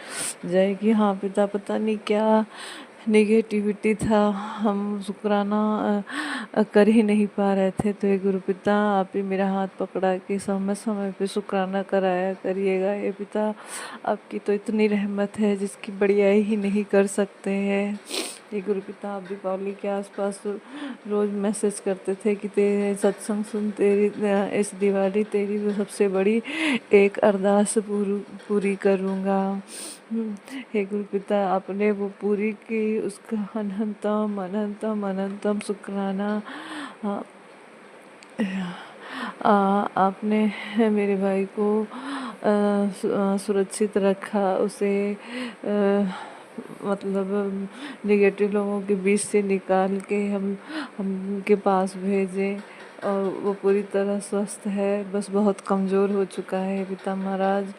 जाएगी। हाँ पिता, पता नहीं क्या नेगेटिविटी था, हम शुक्राना कर ही नहीं पा रहे थे। तो ये गुरु पिता, आप ही मेरा हाथ पकड़ा के समय समय पे शुक्राना कराया करिएगा। ये पिता, आपकी तो इतनी रहमत है जिसकी बड़ाई ही नहीं कर सकते हैं। ये गुरु पिता, आप दीपावली के आसपास रोज़ मैसेज करते थे कि तेरे सत्संग सुन, तेरी इस दिवाली तेरी सबसे बड़ी एक अरदास पूरी करूँगा। हे गुरु पिता, आपने वो पूरी की, उसका अनंतम अनंतम अनंतम शुक्राना। आपने मेरे भाई को सुरक्षित रखा, उसे मतलब नेगेटिव लोगों के बीच से निकाल के हमके पास भेजे, और वो पूरी तरह स्वस्थ है, बस बहुत कमज़ोर हो चुका है पिता महाराज।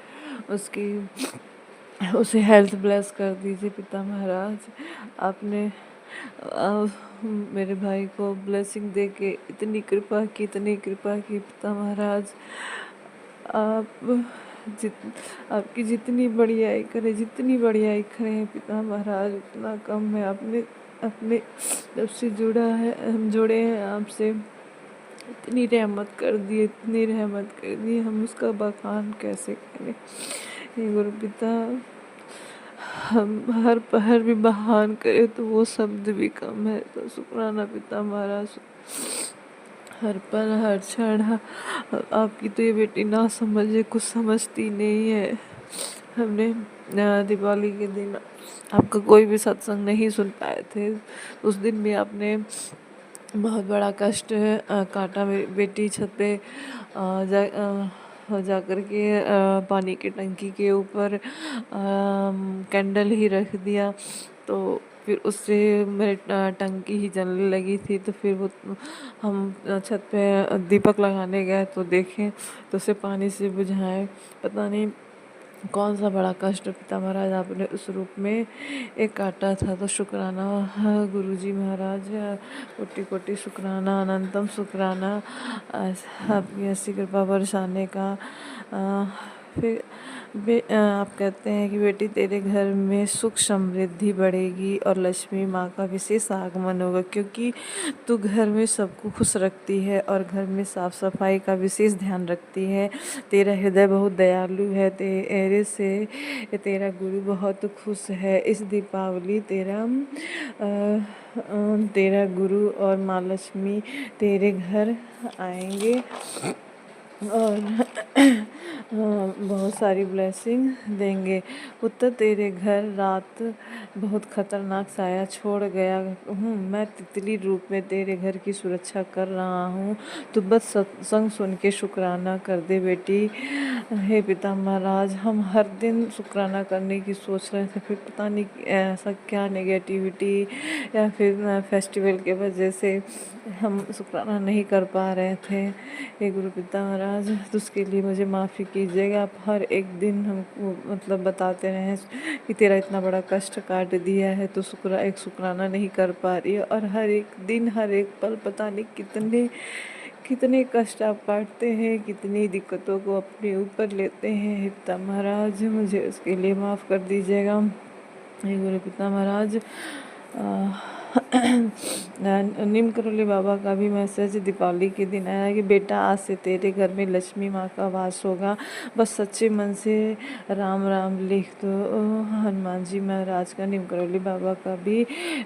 उसे हेल्थ ब्लेस कर दीजिए पिता महाराज। आपने मेरे भाई को ब्लेसिंग दे के इतनी कृपा की पिता महाराज। आपकी जितनी बढ़ियाई करें पिता महाराज, उतना कम है। आपने अपने जब से हम जुड़े हैं आपसे, इतनी रहमत कर दी, हम उसका बखान कैसे करें। हे गुरु पिता, हम हर पहर भी बहान करें तो वो शब्द भी कम है। तो शुक्राना पिता महाराज, हर पल हर क्षण आपकी तो ये बेटी ना समझे, कुछ समझती नहीं है। हमने दिवाली के दिन आपका कोई भी सत्संग नहीं सुन पाए थे। उस दिन भी आपने बहुत बड़ा कष्ट काटा। बेटी छत पे जा कर के पानी की टंकी के ऊपर कैंडल ही रख दिया, तो फिर उससे मेरे टंकी ही जलने लगी थी। तो फिर वो हम छत पे दीपक लगाने गए तो देखें तो उसे पानी से बुझाएं। पता नहीं कौन सा बड़ा कष्ट पिता महाराज आपने उस रूप में एक काटा था। तो शुक्राना गुरुजी महाराज, कोटि कोटि शुक्राना, अनंतम शुक्राना आपकी ऐसी कृपा बरसाने का। फिर आप कहते हैं कि बेटी तेरे घर में सुख समृद्धि बढ़ेगी और लक्ष्मी माँ का विशेष आगमन होगा, क्योंकि तू घर में सबको खुश रखती है और घर में साफ सफाई का विशेष ध्यान रखती है। तेरा हृदय बहुत दयालु है, तेरे से तेरा गुरु बहुत खुश है। इस दीपावली तेरा गुरु और माँ लक्ष्मी तेरे घर आएंगे और बहुत सारी ब्लेसिंग देंगे। पुत्र तेरे घर रात बहुत खतरनाक साया छोड़ गया हूँ। मैं तितली रूप में तेरे घर की सुरक्षा कर रहा हूँ। तू बस सत्संग सुन के शुक्राना कर दे बेटी। हे पिता महाराज, हम हर दिन शुक्राना करने की सोच रहे थे, फिर पता नहीं ऐसा क्या नेगेटिविटी या फिर फेस्टिवल के वजह से हम शुक्राना नहीं कर पा रहे थे। हे गुरु पिता महाराज, तो उसके लिए मुझे माफ़ी कीजिएगा। आप हर एक दिन हमको मतलब बताते रहे कि तेरा इतना बड़ा कष्ट काट दिया है तो शुक्राना नहीं कर पा रही है, और हर एक दिन हर एक पल पता नहीं कितने कितने कष्ट आप काटते हैं, कितनी दिक्कतों को अपने ऊपर लेते हैं। हे पिता महाराज, मुझे उसके लिए माफ़ कर दीजिएगा। हे गुरु पिता महाराज, नीम करोली बाबा का भी मैसेज दीपावली के दिन आया कि बेटा आज से तेरे घर में लक्ष्मी माँ का वास होगा, बस सच्चे मन से राम राम लिख दो। हनुमान जी महाराज का, नीम करोली बाबा का भी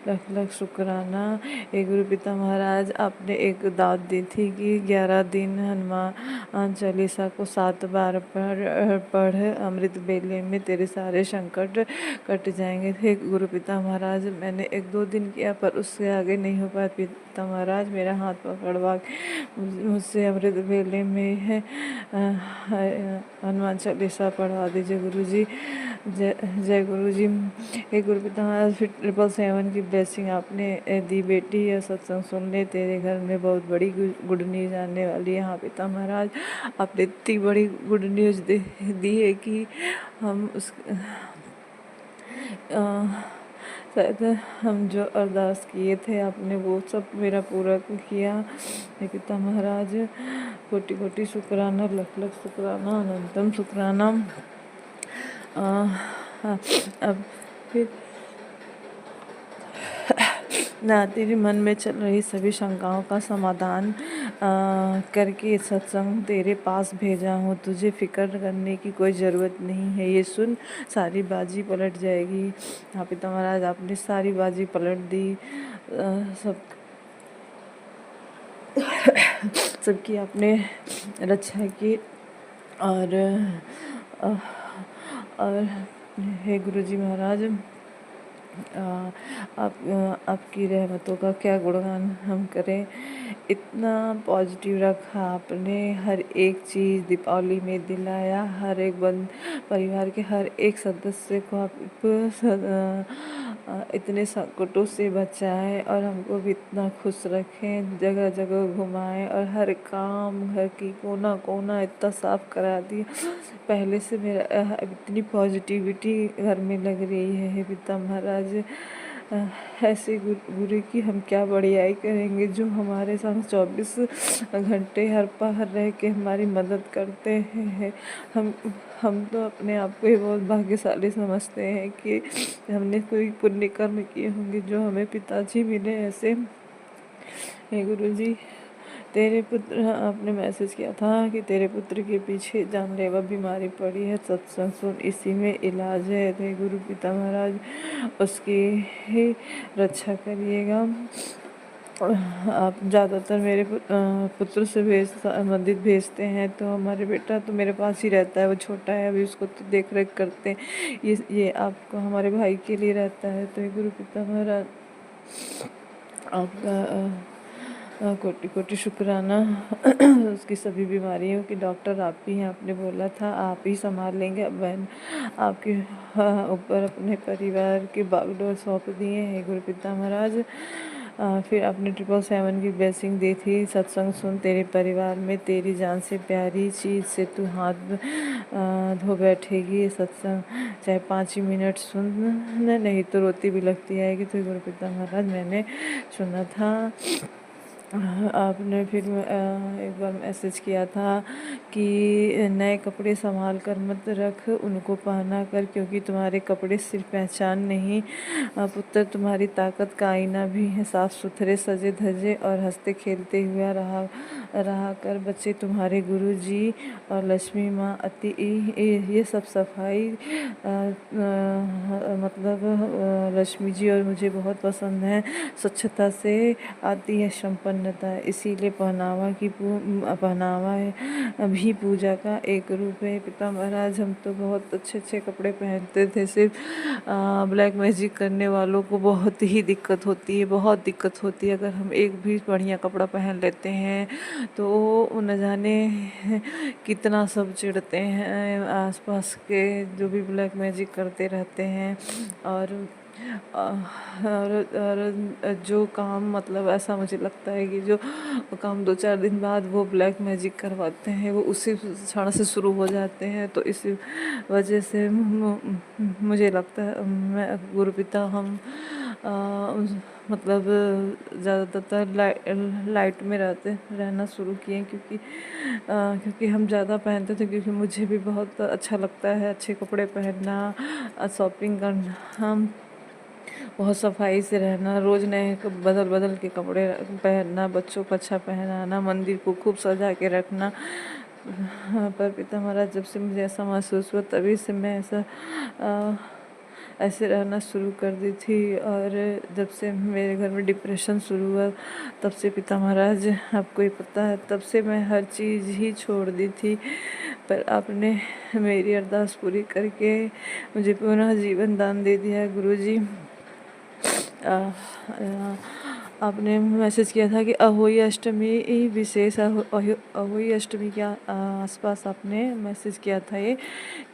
लख लख शुक्राना। एक गुरु पिता महाराज, आपने एक दात दी थी कि 11 दिन हनुमान चालीसा को 7 बार पढ़ अमृत बेले में तेरे सारे संकट कट जाएंगे। थे गुरु पिता महाराज, मैंने 1-2 दिन किया पर उससे आगे नहीं हो पाया। पिता महाराज, मेरा हाथ पकड़वा मुझसे अमृत बेले में है हनुमान चालीसा पढ़वा दीजिए गुरु जी। जय गुरु जी। हे गुरु पिता महाराज, फिर 777 की ब्लेसिंग आपने दी बेटी। या सत्संग सुन ले, तेरे घर में बहुत बड़ी गुड न्यूज आने वाली है। हाँ पिता महाराज, आपने इतनी बड़ी गुड न्यूज दी है कि हम उस शायद हम जो अरदास किए थे आपने वो सब मेरा पूरा किया। हे पिता महाराज, कोटि कोटि शुक्राना, लख लख शुक्राना, अनंतम शुक्राना। अब फिर ना तेरे मन में चल रही सभी शंकाओं का समाधान करके सत्संग तेरे पास भेजा हूँ। तुझे फिक्र करने की कोई ज़रूरत नहीं है। ये सुन, सारी बाजी पलट जाएगी। हाँ पिता महाराज, आपने सारी बाजी पलट दी। सबकी आपने रक्षा की। और हे गुरुजी महाराज, आपकी रहमतों का क्या गुणगान हम करें। इतना पॉजिटिव रखा आपने, हर एक चीज़ दीपावली में दिलाया, हर एक परिवार के हर एक सदस्य को आप इतने संकटों से बचाएं और हमको भी इतना खुश रखें, जगह जगह घुमाएं और हर काम घर की कोना कोना इतना साफ करा दिया। पहले से मेरा इतनी पॉजिटिविटी घर में लग रही है। हे पिता महाराज, ऐसे गुरु की हम क्या बढ़ियाई करेंगे जो हमारे साथ 24 घंटे हर पहर रह के हमारी मदद करते हैं। हम तो अपने आप को ही बहुत भाग्यशाली समझते हैं कि हमने कोई पुण्य कर्म किए होंगे जो हमें पिताजी मिले ऐसे। हे गुरु जी, तेरे पुत्र, आपने मैसेज किया था कि तेरे पुत्र के पीछे जानलेवा बीमारी पड़ी है, सत्संग सुन, इसी में इलाज है। हे गुरु पिता महाराज, उसकी ही रक्षा करिएगा। आप ज़्यादातर मेरे पुत्र से संबंधित भेजते हैं, तो हमारे बेटा तो मेरे पास ही रहता है, वो छोटा है अभी, उसको तो देख रेख करते हैं। ये आपको हमारे भाई के लिए रहता है। तो ये गुरु पिता महाराज आपका कोटि कोटि शुक्राना। उसकी सभी बीमारियों की डॉक्टर आप ही हैं, आपने बोला था आप ही संभाल लेंगे। अब बहन आपके ऊपर अपने परिवार के बागडोर सौंप दिए हैं गुरु पिता महाराज। फिर आपने 777 की ब्लेसिंग दी थी, सत्संग सुन तेरे परिवार में तेरी जान से प्यारी चीज़ से तू हाथ धो बैठेगी। ये सत्संग चाहे 5 ही मिनट सुन, नहीं तो रोती भी लगती आएगी। तो गुरु पिता महाराज मैंने सुना था। आपने फिर एक बार मैसेज किया था कि नए कपड़े संभाल कर मत रख, उनको पहना कर, क्योंकि तुम्हारे कपड़े सिर्फ पहचान नहीं, पुत्र तुम्हारी ताकत का आईना भी है। साफ सुथरे सजे धजे और हंसते खेलते हुए रहा कर। बच्चे तुम्हारे गुरु जी और लक्ष्मी माँ अति ये सब सफाई मतलब लक्ष्मी जी और मुझे बहुत पसंद है। स्वच्छता से आती है संपन्नता, इसीलिए पहनावा है भी पूजा का एक रूप है। पिता महाराज हम तो बहुत अच्छे अच्छे कपड़े पहनते थे, सिर्फ ब्लैक मैजिक करने वालों को बहुत ही दिक्कत होती है, बहुत दिक्कत होती है। अगर हम एक भी बढ़िया कपड़ा पहन लेते हैं तो न जाने कितना सब चिढ़ते हैं आसपास के जो भी ब्लैक मैजिक करते रहते हैं। और जो काम मतलब ऐसा मुझे लगता है कि जो काम 2-4 दिन बाद वो ब्लैक मैजिक करवाते हैं वो उसी क्षण से शुरू हो जाते हैं। तो इसी वजह से मुझे लगता है मैं गुरु पिता हम मतलब ज़्यादातर लाइट में रहना शुरू किए, क्योंकि हम ज़्यादा पहनते थे, क्योंकि मुझे भी बहुत अच्छा लगता है अच्छे कपड़े पहनना, शॉपिंग करना, बहुत सफाई से रहना, रोज़ नए बदल के कपड़े पहनना, बच्चों को अच्छा पहनाना, मंदिर को खूब सजा के रखना। पर पिता महाराज जब से मुझे ऐसा महसूस हुआ तभी से मैं ऐसे रहना शुरू कर दी थी। और जब से मेरे घर में डिप्रेशन शुरू हुआ तब से पिता महाराज आपको ही पता है, तब से मैं हर चीज़ ही छोड़ दी थी। पर आपने मेरी अरदास पूरी करके मुझे पुनः जीवन दान दे दिया है गुरुजी। आपने मैसेज किया था कि अहोई अष्टमी विशेष अहोई अष्टमी के आसपास आपने मैसेज किया था ये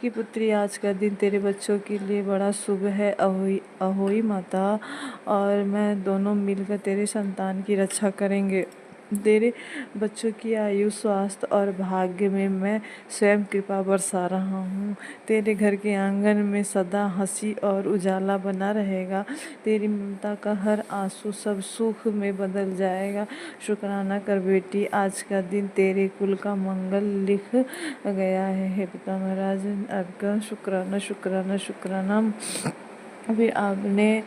कि पुत्री आज का दिन तेरे बच्चों के लिए बड़ा शुभ है। अहोई माता और मैं दोनों मिलकर तेरे संतान की रक्षा करेंगे। तेरे बच्चों की आयु, स्वास्थ्य और भाग्य में मैं स्वयं कृपा बरसा रहा हूँ। तेरे घर के आंगन में सदा हंसी और उजाला बना रहेगा। तेरी ममता का हर आंसू सब सुख में बदल जाएगा। शुक्राना कर बेटी, आज का दिन तेरे कुल का मंगल लिख गया है। हे पिता महाराज आपका शुक्राना शुक्राना शुक्राना। अभी आपने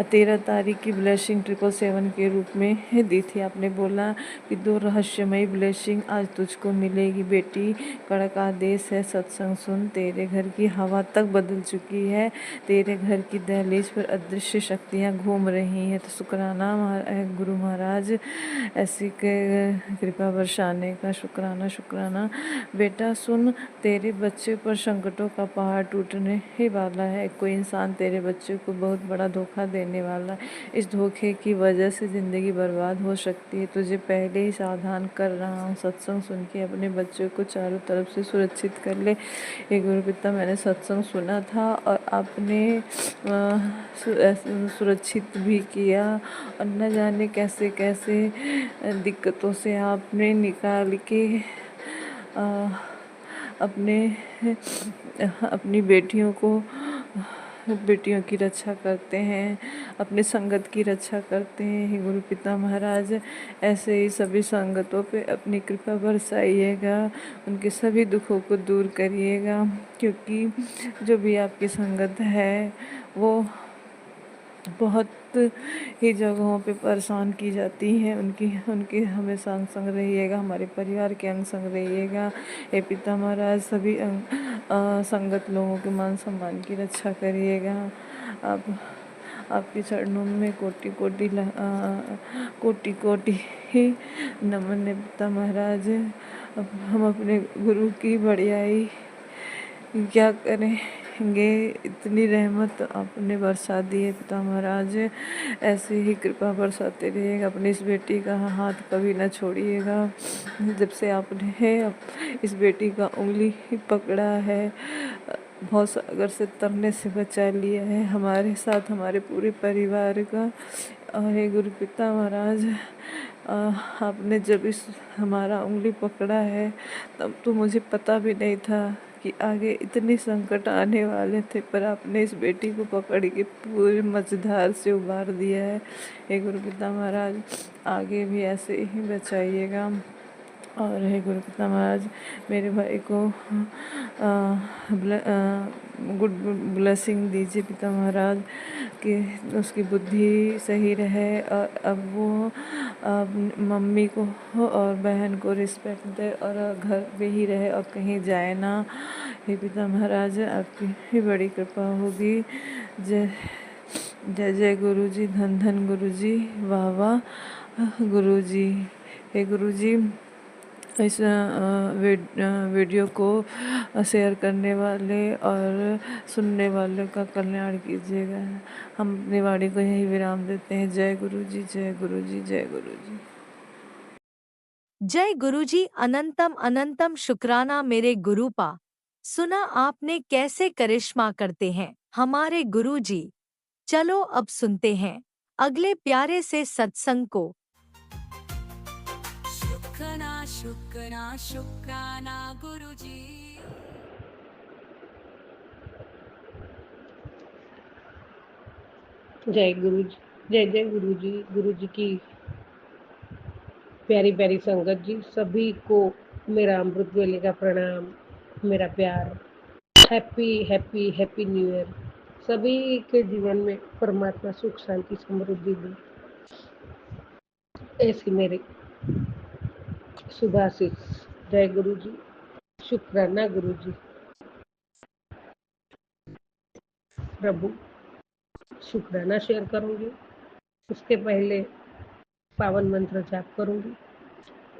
13 तारीख की ब्लेसिंग 777 के रूप में दी थी। आपने बोला कि 2 रहस्यमयी ब्लेसिंग आज तुझको मिलेगी बेटी। कड़क आदेश है, सत्संग सुन। तेरे घर की हवा तक बदल चुकी है। तेरे घर की दहलीज पर अदृश्य शक्तियाँ घूम रही हैं। तो शुक्राना गुरु महाराज ऐसी कृपा बरसाने का शुक्राना शुक्राना। बेटा सुन, तेरे बच्चे पर संकटों का पहाड़ टूटने ही वाला है। कोई इंसान तेरे बच्चे को बहुत बड़ा धोखा देने वाला है। इस धोखे की वजह से ज़िंदगी बर्बाद हो सकती है। तुझे पहले ही सावधान कर रहा हूँ। सत्संग सुन के अपने बच्चों को चारों तरफ से सुरक्षित कर ले। ये गुरु पिता मैंने सत्संग सुना था और आपने सुरक्षित भी किया और न जाने कैसे कैसे दिक्कतों से आपने निकाल के अपनी बेटियों की रक्षा करते हैं, अपनी संगत की रक्षा करते हैं। हे गुरु पिता महाराज ऐसे ही सभी संगतों पे अपनी कृपा बरसाइएगा, उनके सभी दुखों को दूर करिएगा, क्योंकि जो भी आपकी संगत है वो बहुत ही जगहों पे परेशान की जाती है। उनकी हमेशा अंग संग रहिएगा, हमारे परिवार के अंग संग रहिएगा। हे पिता महाराज सभी संगत लोगों के मान सम्मान की रक्षा करिएगा। आपके चरणों में कोटि कोटि कोटि कोटि ही नमन है पिता महाराज। अब हम अपने गुरु की बढ़ियाई क्या करेंगे, इतनी रहमत आपने बरसा दी है पिता महाराज। ऐसे ही कृपा बरसाते रहिएगा, अपनी इस बेटी का हाथ कभी ना छोड़िएगा। जब से आपने इस बेटी का उंगली पकड़ा है, बहुत सागर से तरने से बचा लिया है, हमारे साथ हमारे पूरे परिवार का। और हे गुरु पिता महाराज, आपने जब इस हमारा उंगली पकड़ा है, तब तो मुझे पता भी नहीं था कि आगे इतने संकट आने वाले थे, पर आपने इस बेटी को पकड़ के पूरे मझधार से उबार दिया है। हे गुरु पिता महाराज, आगे भी ऐसे ही बचाइएगा। और हे गुरु पिता महाराज, मेरे भाई को गुड ब्लेसिंग दीजिए पिता महाराज, कि उसकी बुद्धि सही रहे, और अब वो मम्मी को और बहन को रिस्पेक्ट दे और घर पे ही रहे और कहीं जाए ना। हे पिता महाराज, आपकी ही बड़ी कृपा होगी। जय जय जय गुरु जी, धन धन गुरु जी, वाह वाह गुरु जी। हे गुरु जी, इस वीडियो को शेयर करने वाले और सुनने वालों का कल्याण कीजिएगा। हम अपनी वाणी को यही विराम देते हैं। जय गुरु जी, जय गुरु जी, जय गुरु जी। जय गुरुजी, अनंतम अनंतम शुक्राना मेरे गुरुपा। सुना आपने कैसे करिश्मा करते हैं हमारे गुरुजी। चलो अब सुनते हैं अगले प्यारे से सत्संग को। शुक्राना शुक्राना शुक्राना गुरुजी। जय गुरु जी, जय जय गुरु जी। गुरु जी की प्यारी प्यारी संगत जी, सभी को मेरा अमृत वेले का प्रणाम, मेरा प्यार। Happy happy happy new year. सभी के जीवन में परमात्मा सुख शांति समृद्धि दे, ऐसी मेरे शुभाशीष। जय गुरु जी, शुक्राना गुरु जी। प्रभु, शुक्राना शेयर करूंगी, उसके पहले पावन मंत्र जाप करूंगी।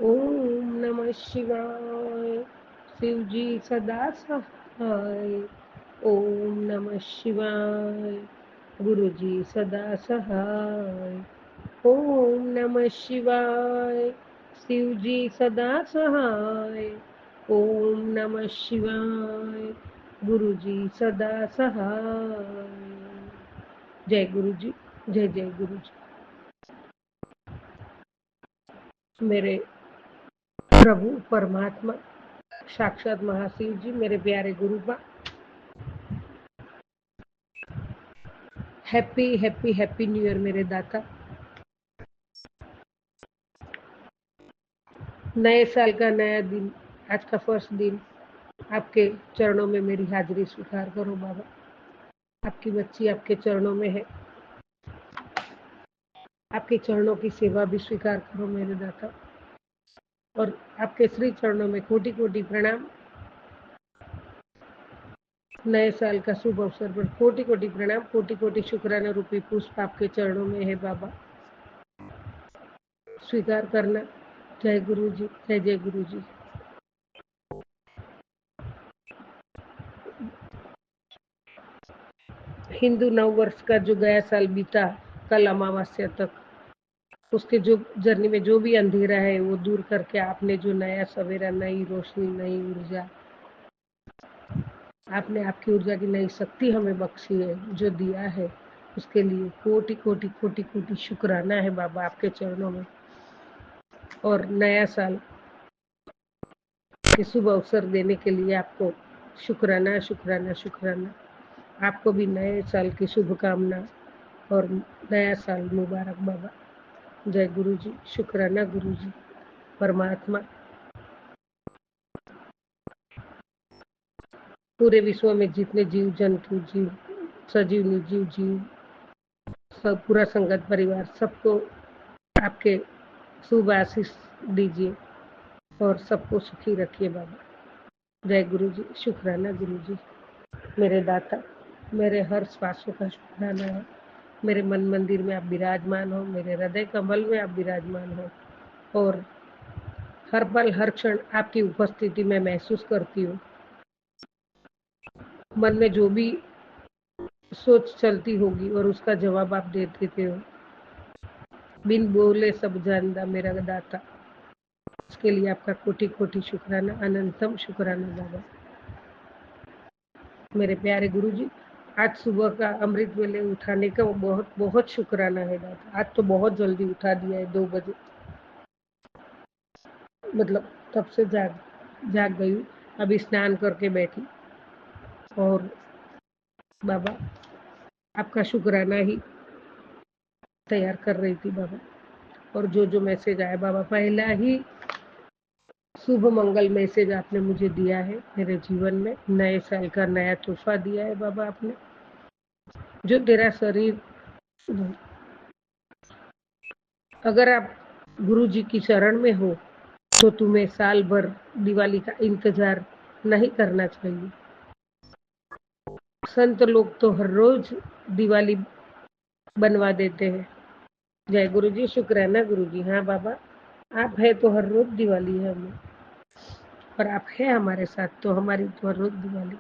ओम नमः शिवाय, शिव जी सदा सहाय। ओम नमः शिवाय, गुरु जी सदा सहाय। ओम नमः शिवाय, शिव जी सदा सहाय। ओम नमः शिवाय, गुरु जी सदा सहाय। जय गुरु जी, जय जय गुरु जी। मेरे प्रभु परमात्मा साक्षात महाशिव जी, मेरे प्यारे गुरुपा, happy happy happy new year मेरे दाता। नए साल का नया दिन, आज का फर्स्ट दिन, आपके चरणों में मेरी हाजिरी स्वीकार करो बाबा। आपकी बच्ची आपके चरणों में है, आपके चरणों की सेवा भी स्वीकार करो मेरे दाता। और आपके श्री चरणों में कोटि कोटि प्रणाम। नए साल का शुभ अवसर पर कोटि कोटि प्रणाम, कोटि कोटि शुक्राना रूपी पुष्प आपके चरणों में है बाबा, स्वीकार करना। जय गुरु जी, जय जय गुरु जी। हिंदू नव वर्ष का जो गया साल बीता, कल अमावस्या तक, उसके जो जर्नी में जो भी अंधेरा है वो दूर करके आपने जो नया सवेरा, नई रोशनी, नई ऊर्जा, आपने आपकी ऊर्जा की नई शक्ति हमें बख्शी है, जो दिया है, उसके लिए कोटि कोटि कोटि कोटि शुक्राना है बाबा आपके चरणों में। और नया साल के शुभ अवसर देने के लिए आपको शुक्राना शुक्राना शुक्राना। आपको भी नए साल की शुभकामना और नया साल मुबारक बाबा। जय गुरु जी, शुक्राना गुरु जी। परमात्मा पूरे विश्व में जितने जीव जंतु, जीव सजीव निर्जीव जीव, सब पूरा संगत परिवार, सबको आपके शुभ आशीष दीजिए और सबको सुखी रखिए बाबा। जय गुरु जी, शुक्राना गुरु जी। मेरे दाता, मेरे हर श्वासों का शुक्राना है, मेरे मन मंदिर में आप विराजमान हो, मेरे हृदय कमल में आप विराजमान हो, और हर पल हर क्षण आपकी उपस्थिति में महसूस करती हूँ। मन में जो भी सोच चलती होगी और उसका जवाब आप दे देते हो। बिन बोले सब जानता मेरा दाता, उसके लिए आपका कोटि कोटि शुक्राना, अनंतम शुक्राना बाबा। मेरे प्यारे गुरुजी, आज सुबह का अमृत वेले उठाने का बहुत बहुत शुक्राना है दादा। आज तो बहुत जल्दी उठा दिया है, 2 बजे, मतलब तब से जाग गई हूँ। अभी स्नान करके बैठी और बाबा आपका शुक्राना ही तैयार कर रही थी बाबा। और जो मैसेज आया बाबा, पहला ही शुभ मंगल मैसेज आपने मुझे दिया है मेरे जीवन में। नए साल का नया तोहफा दिया है बाबा आपने। जो तेरा शरीर, अगर आप गुरु जी की शरण में हो तो तुम्हें साल भर दिवाली का इंतजार नहीं करना चाहिए। संत लोग तो हर रोज दिवाली बनवा देते हैं। जय गुरु जी, शुक्र है ना गुरु जी। हाँ बाबा, आप है तो हर रोज दिवाली है हमें, और आप है हमारे साथ तो हमारी तो हर रोज दिवाली।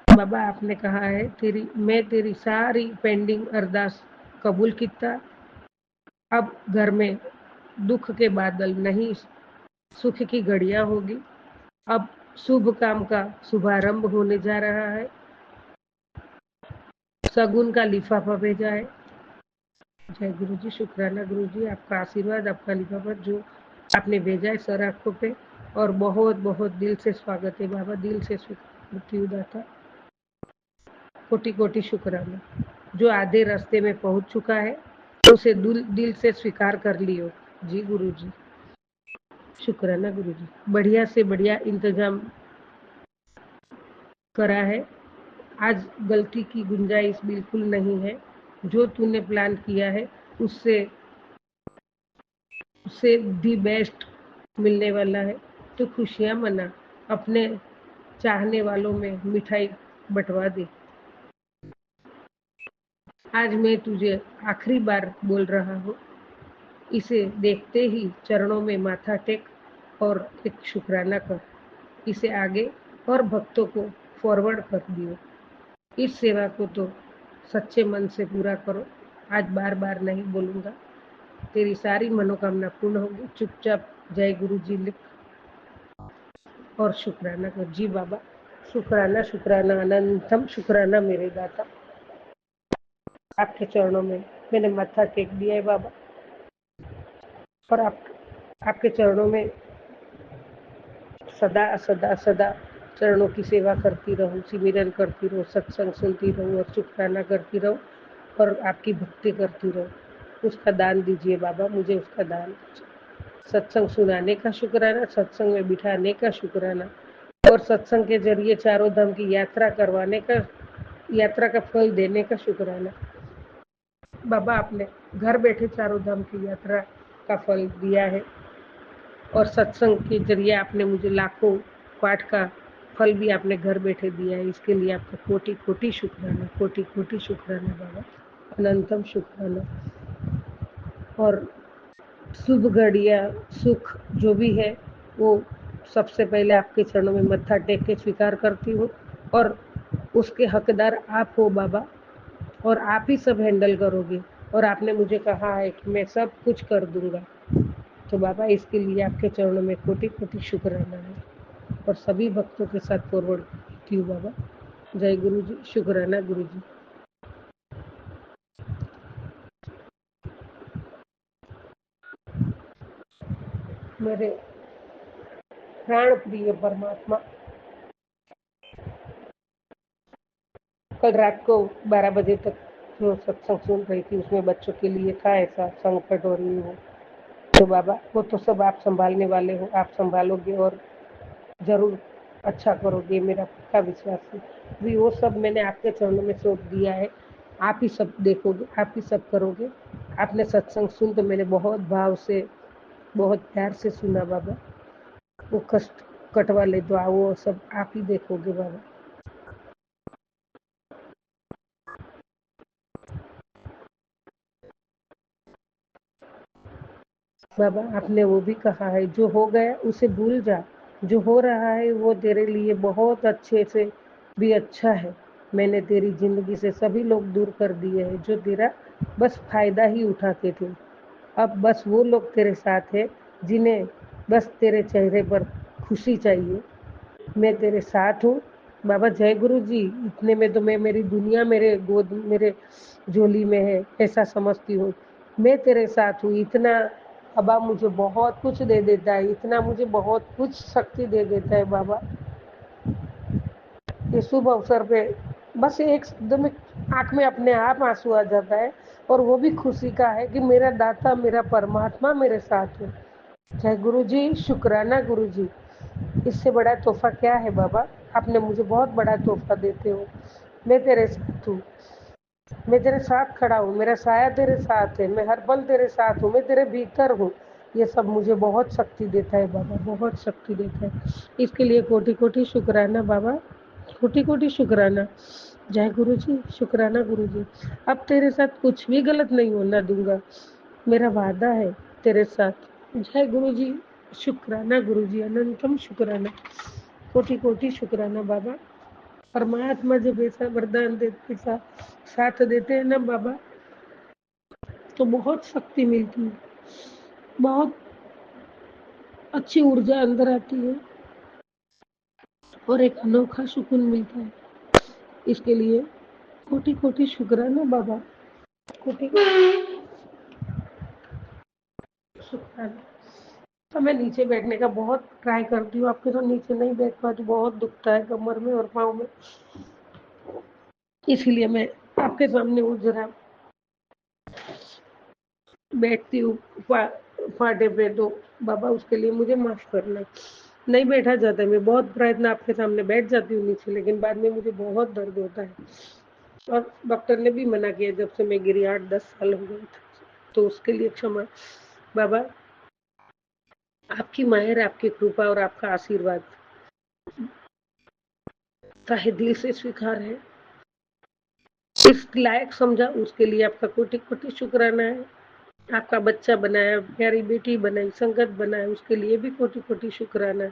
बाबा आपने कहा है मैं तेरी सारी पेंडिंग अरदास कबूल किता। अब घर में दुख के बादल नहीं, सुख की घड़ियां होगी। अब शुभ काम का शुभारंभ होने जा रहा है। सगुन का लिफाफा भेजा है। जय गुरु जी, शुक्राना गुरु जी, आपका आशीर्वाद, आपका लिफाफा जो आपने भेजा है सर आंखों पे, और बहुत बहुत दिल से स्वागत है बाबा, दिल से स्वीकृति दाता, कोटि कोटि शुक्राना। जो आधे रास्ते में पहुंच चुका है उसे दिल से स्वीकार कर लियो। जी गुरु जी, शुक्राना गुरु जी। बढ़िया से बढ़िया इंतजाम करा है। आज गलती की गुंजाइश बिल्कुल नहीं है। जो तूने प्लान किया है उससे दी बेस्ट मिलने वाला है। तो खुशियां मना, अपने चाहने वालों में मिठाई बंटवा दे। आज मैं तुझे आखिरी बार बोल रहा हूँ, इसे देखते ही चरणों में माथा टेक और एक शुक्राना कर। इसे आगे और भक्तों को फॉरवर्ड कर दियो। इस सेवा को तो सच्चे मन से पूरा करो। आज बार बार नहीं बोलूंगा, तेरी सारी मनोकामना पूर्ण होगी। चुपचाप जय गुरु जी लिख और शुक्राना कर। जी बाबा, शुक्राना शुक्राना, अनंतम शुक्राना मेरे दाता। आपके चरणों में मैंने माथा टेक दिया है बाबा, और आपके चरणों में सदा सदा सदा चरणों की सेवा करती रहूं, सिमरन करती रहूं, सत्संग सुनती रहूं और शुक्राना करती रहूं और आपकी भक्ति करती रहूं। उसका दान दीजिए बाबा, मुझे उसका दान। सत्संग सुनाने का शुक्राना, सत्संग में बिठाने का शुक्राना, और सत्संग के जरिए चारों धाम की यात्रा करवाने का, यात्रा का फल देने का शुक्राना। बाबा आपने घर बैठे चारों धाम की यात्रा का फल दिया है, और सत्संग के जरिए आपने मुझे लाखों पाठ का फल भी आपने घर बैठे दिया है। इसके लिए आपका कोटि कोटि शुक्राना, कोटि कोटि शुक्राना बाबा, अनंतम शुक्राना। और शुभ घड़िया सुख जो भी है वो सबसे पहले आपके चरणों में मत्था टेक के स्वीकार करती हूँ, और उसके हकदार आप हो बाबा, और आप ही सब हैंडल करोगे। और आपने मुझे कहा है कि मैं सब कुछ कर दूंगा। तो बाबा इसके लिए आपके चरणों में कोटि कोटि शुक्राना है, और सभी भक्तों के साथ फॉरवर्ड करती हूँ बाबा। जय गुरु जी, शुक्राना गुरु जी। मेरे प्राण प्रिय परमात्मा, कल रात को 12 बजे तक जो सत्संग सुन रही थी उसमें बच्चों के लिए था ऐसा संकट और ये हो, तो बाबा वो तो सब आप संभालने वाले हो, आप संभालोगे और जरूर अच्छा करोगे, मेरा पक्का विश्वास है। भी वो सब मैंने आपके चरणों में सौंप दिया है। आप ही सब देखोगे, आप ही सब करोगे। आपने सत्संग सुन तो मैंने बहुत भाव से, बहुत प्यार से सुना बाबा। वो कष्ट कटवा ले दुआ वो सब आप ही देखोगे बाबा। बाबा आपने वो भी कहा है जो हो गया उसे भूल जा, जो हो रहा है वो तेरे लिए बहुत अच्छे से भी अच्छा है। मैंने तेरी जिंदगी से सभी लोग दूर कर दिए हैं जो तेरा बस फायदा ही उठाते थे। अब बस वो लोग तेरे साथ है जिन्हें बस तेरे चेहरे पर खुशी चाहिए। मैं तेरे साथ हूँ। बाबा जय गुरु जी। इतने में तो मैं मेरी दुनिया मेरे गोद मेरे झोली में है ऐसा समझती हूँ। मैं तेरे साथ हूँ इतना। बाबा मुझे बहुत कुछ दे देता है, इतना मुझे बहुत कुछ शक्ति दे देता है बाबा। ये शुभ अवसर पे बस एक शब्द में आंख में अपने आप आंसू आ जाता है, और वो भी खुशी का है कि मेरा दाता मेरा परमात्मा मेरे साथ है। जय गुरु जी, शुक्राना गुरु जी। इससे बड़ा तोहफा क्या है बाबा। आपने मुझे बहुत बड़ा तोहफा देते हो। मैं तेरे साथ हूँ, मैं तेरे साथ खड़ा हूँ, मेरा साया तेरे साथ है, मैं हर पल तेरे साथ हूँ, मैं तेरे भीतर हूँ। ये सब मुझे बहुत शक्ति देता है बाबा, बहुत शक्ति देता है। इसके लिए कोटि कोटि शुक्राना बाबा, कोटि कोटि शुक्राना। जय गुरु जी, शुक्राना गुरु जी। अब तेरे साथ कुछ भी गलत नहीं होना दूंगा, मेरा वादा है तेरे साथ। जय गुरु जी, शुक्राना गुरु जी, अनंतम शुक्राना, कोटि कोटि शुक्राना बाबा। परमात्मा जब ऐसा वरदान देते साथ देते हैं ना बाबा, तो बहुत शक्ति मिलती है, बहुत अच्छी ऊर्जा अंदर आती है और एक अनोखा सुकून मिलता है। इसके लिए कोटि कोटि शुक्राना बाबा, कोटि शुक्राना। तो मैं नीचे बैठने का बहुत ट्राई करती हूँ, आपके तो नीचे नहीं बैठ पाती, बहुत दुखता है कमर में और पाँव में। इसीलिए मैं आपके सामने वो जरा बैठती हूँ फाटे पे, तो बाबा उसके लिए मुझे माफ करना। नहीं बैठा जाता है, मैं बहुत प्रयत्न आपके सामने बैठ जाती हूँ नीचे, लेकिन बाद में मुझे बहुत दर्द होता है। और डॉक्टर ने भी मना किया जब से मैं गिरी, 8-10 साल हो गए, तो उसके लिए क्षमा बाबा। आपकी माहिर, आपकी कृपा और आपका आशीर्वाद तहे दिल से स्वीकार है। इस लायक समझा उसके लिए आपका कोटि कोटि शुक्राना है। आपका बच्चा बनाया, प्यारी बेटी बनाई, संगत बनाया, उसके लिए भी कोटि कोटि शुक्राना।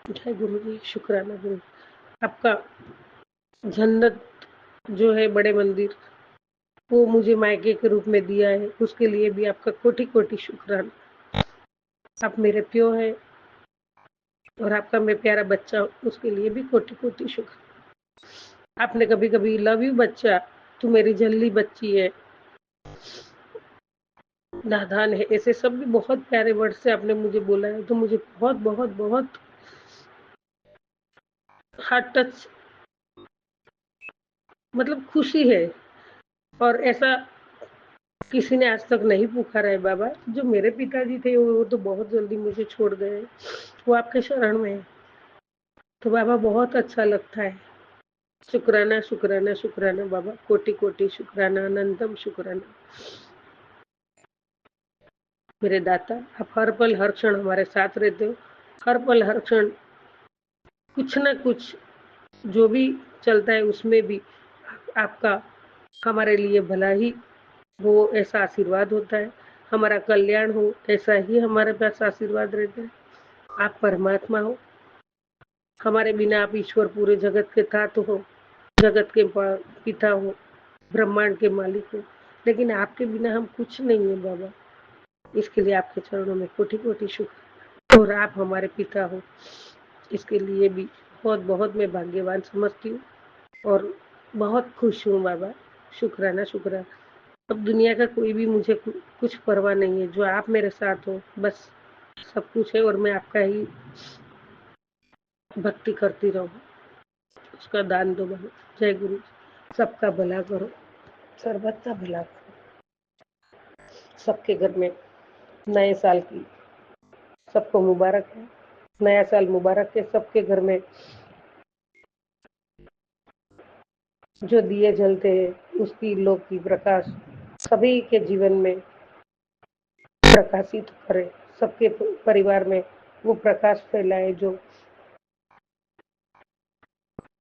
जय गुरु जी, शुक्राना गुरु। आपका जन्नत जो है बड़े मंदिर, वो मुझे मायके के रूप में दिया है, उसके लिए भी आपका कोटि कोटि शुक्राना। आप मेरे प्यो हैं और आपका मैं प्यारा बच्चा हूँ, उसके लिए भी कोटि कोटि शुक्र। आपने कभी कभी लव यू बच्चा, तू मेरी जल्दी बच्ची है, नादान है, ऐसे सब भी बहुत प्यारे वर्ड से आपने मुझे बोला है, तो मुझे बहुत बहुत बहुत हार्ट टच, मतलब खुशी है। और ऐसा किसी ने आज तक नहीं पुकारा है बाबा। जो मेरे पिताजी थे वो तो बहुत जल्दी मुझे छोड़ गए, वो आपके शरण में है। तो बाबा बहुत अच्छा लगता है। शुक्राना शुक्राना शुक्राना बाबा, कोटि कोटि शुक्राना, अनंतम शुक्राना। मेरे दाता, आप हर पल हर क्षण हमारे साथ रहते हो। हर पल हर क्षण कुछ ना कुछ जो भी चलता है उसमें भी आपका हमारे लिए भला ही हो, ऐसा आशीर्वाद होता है। हमारा कल्याण हो, ऐसा ही हमारे पास आशीर्वाद रहता है। आप परमात्मा हो, हमारे बिना आप ईश्वर, पूरे जगत के तात हो, जगत के पिता हो, ब्रह्मांड के मालिक हो, लेकिन आपके बिना हम कुछ नहीं है बाबा। इसके लिए आपके चरणों में कोटि कोटि शुक्र। और आप हमारे पिता हो, इसके लिए भी बहुत बहुत मैं भाग्यवान समझती हूँ और बहुत खुश हूँ बाबा। शुक्राना शुक्राना। अब दुनिया का कोई भी मुझे कुछ परवाह नहीं है, जो आप मेरे साथ हो बस सब कुछ है, और मैं आपका ही भक्ति करती रहूँ, उसका दान दो बाबा। जय गुरु। सबका भला करो, सर्वत का भला करो। सबके घर में नए साल की सबको मुबारक है, नया साल मुबारक है। सबके घर में जो दिए जलते हैं उसकी लोक की प्रकाश सभी के जीवन में प्रकाशित करे, सबके परिवार में वो प्रकाश फैलाए। जो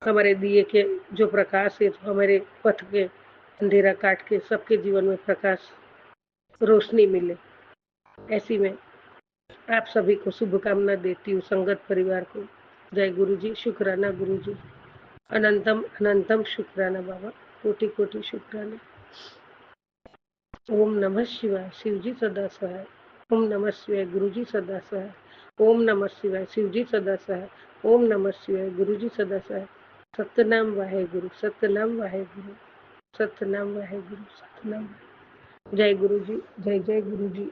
हमारे दिए के जो प्रकाश है, तो हमारे पथ के अंधेरा काट के सबके जीवन में प्रकाश रोशनी मिले। ऐसी में आप सभी को शुभकामना देती हूँ, संगत परिवार को। जय गुरु जी, शुक्राना गुरु जी, अनंतम अनंतम शुक्राना बाबा, कोटि कोटि शुक्राना। ओम नमः शिवाय, शिव जी सदा सहाय। ओम नमः शिवाय, गुरु जी सदा सहाय। ओम नमः शिवाय, शिव जी सदा सहाय। ओम नमः शिवाय, गुरु जी सदा सहाय। सतनाम वाहे गुरु, सतनाम वाहे गुरु, सतनाम वाहे गुरु, सतनाम। जय गुरु जी, जय जय गुरु जी।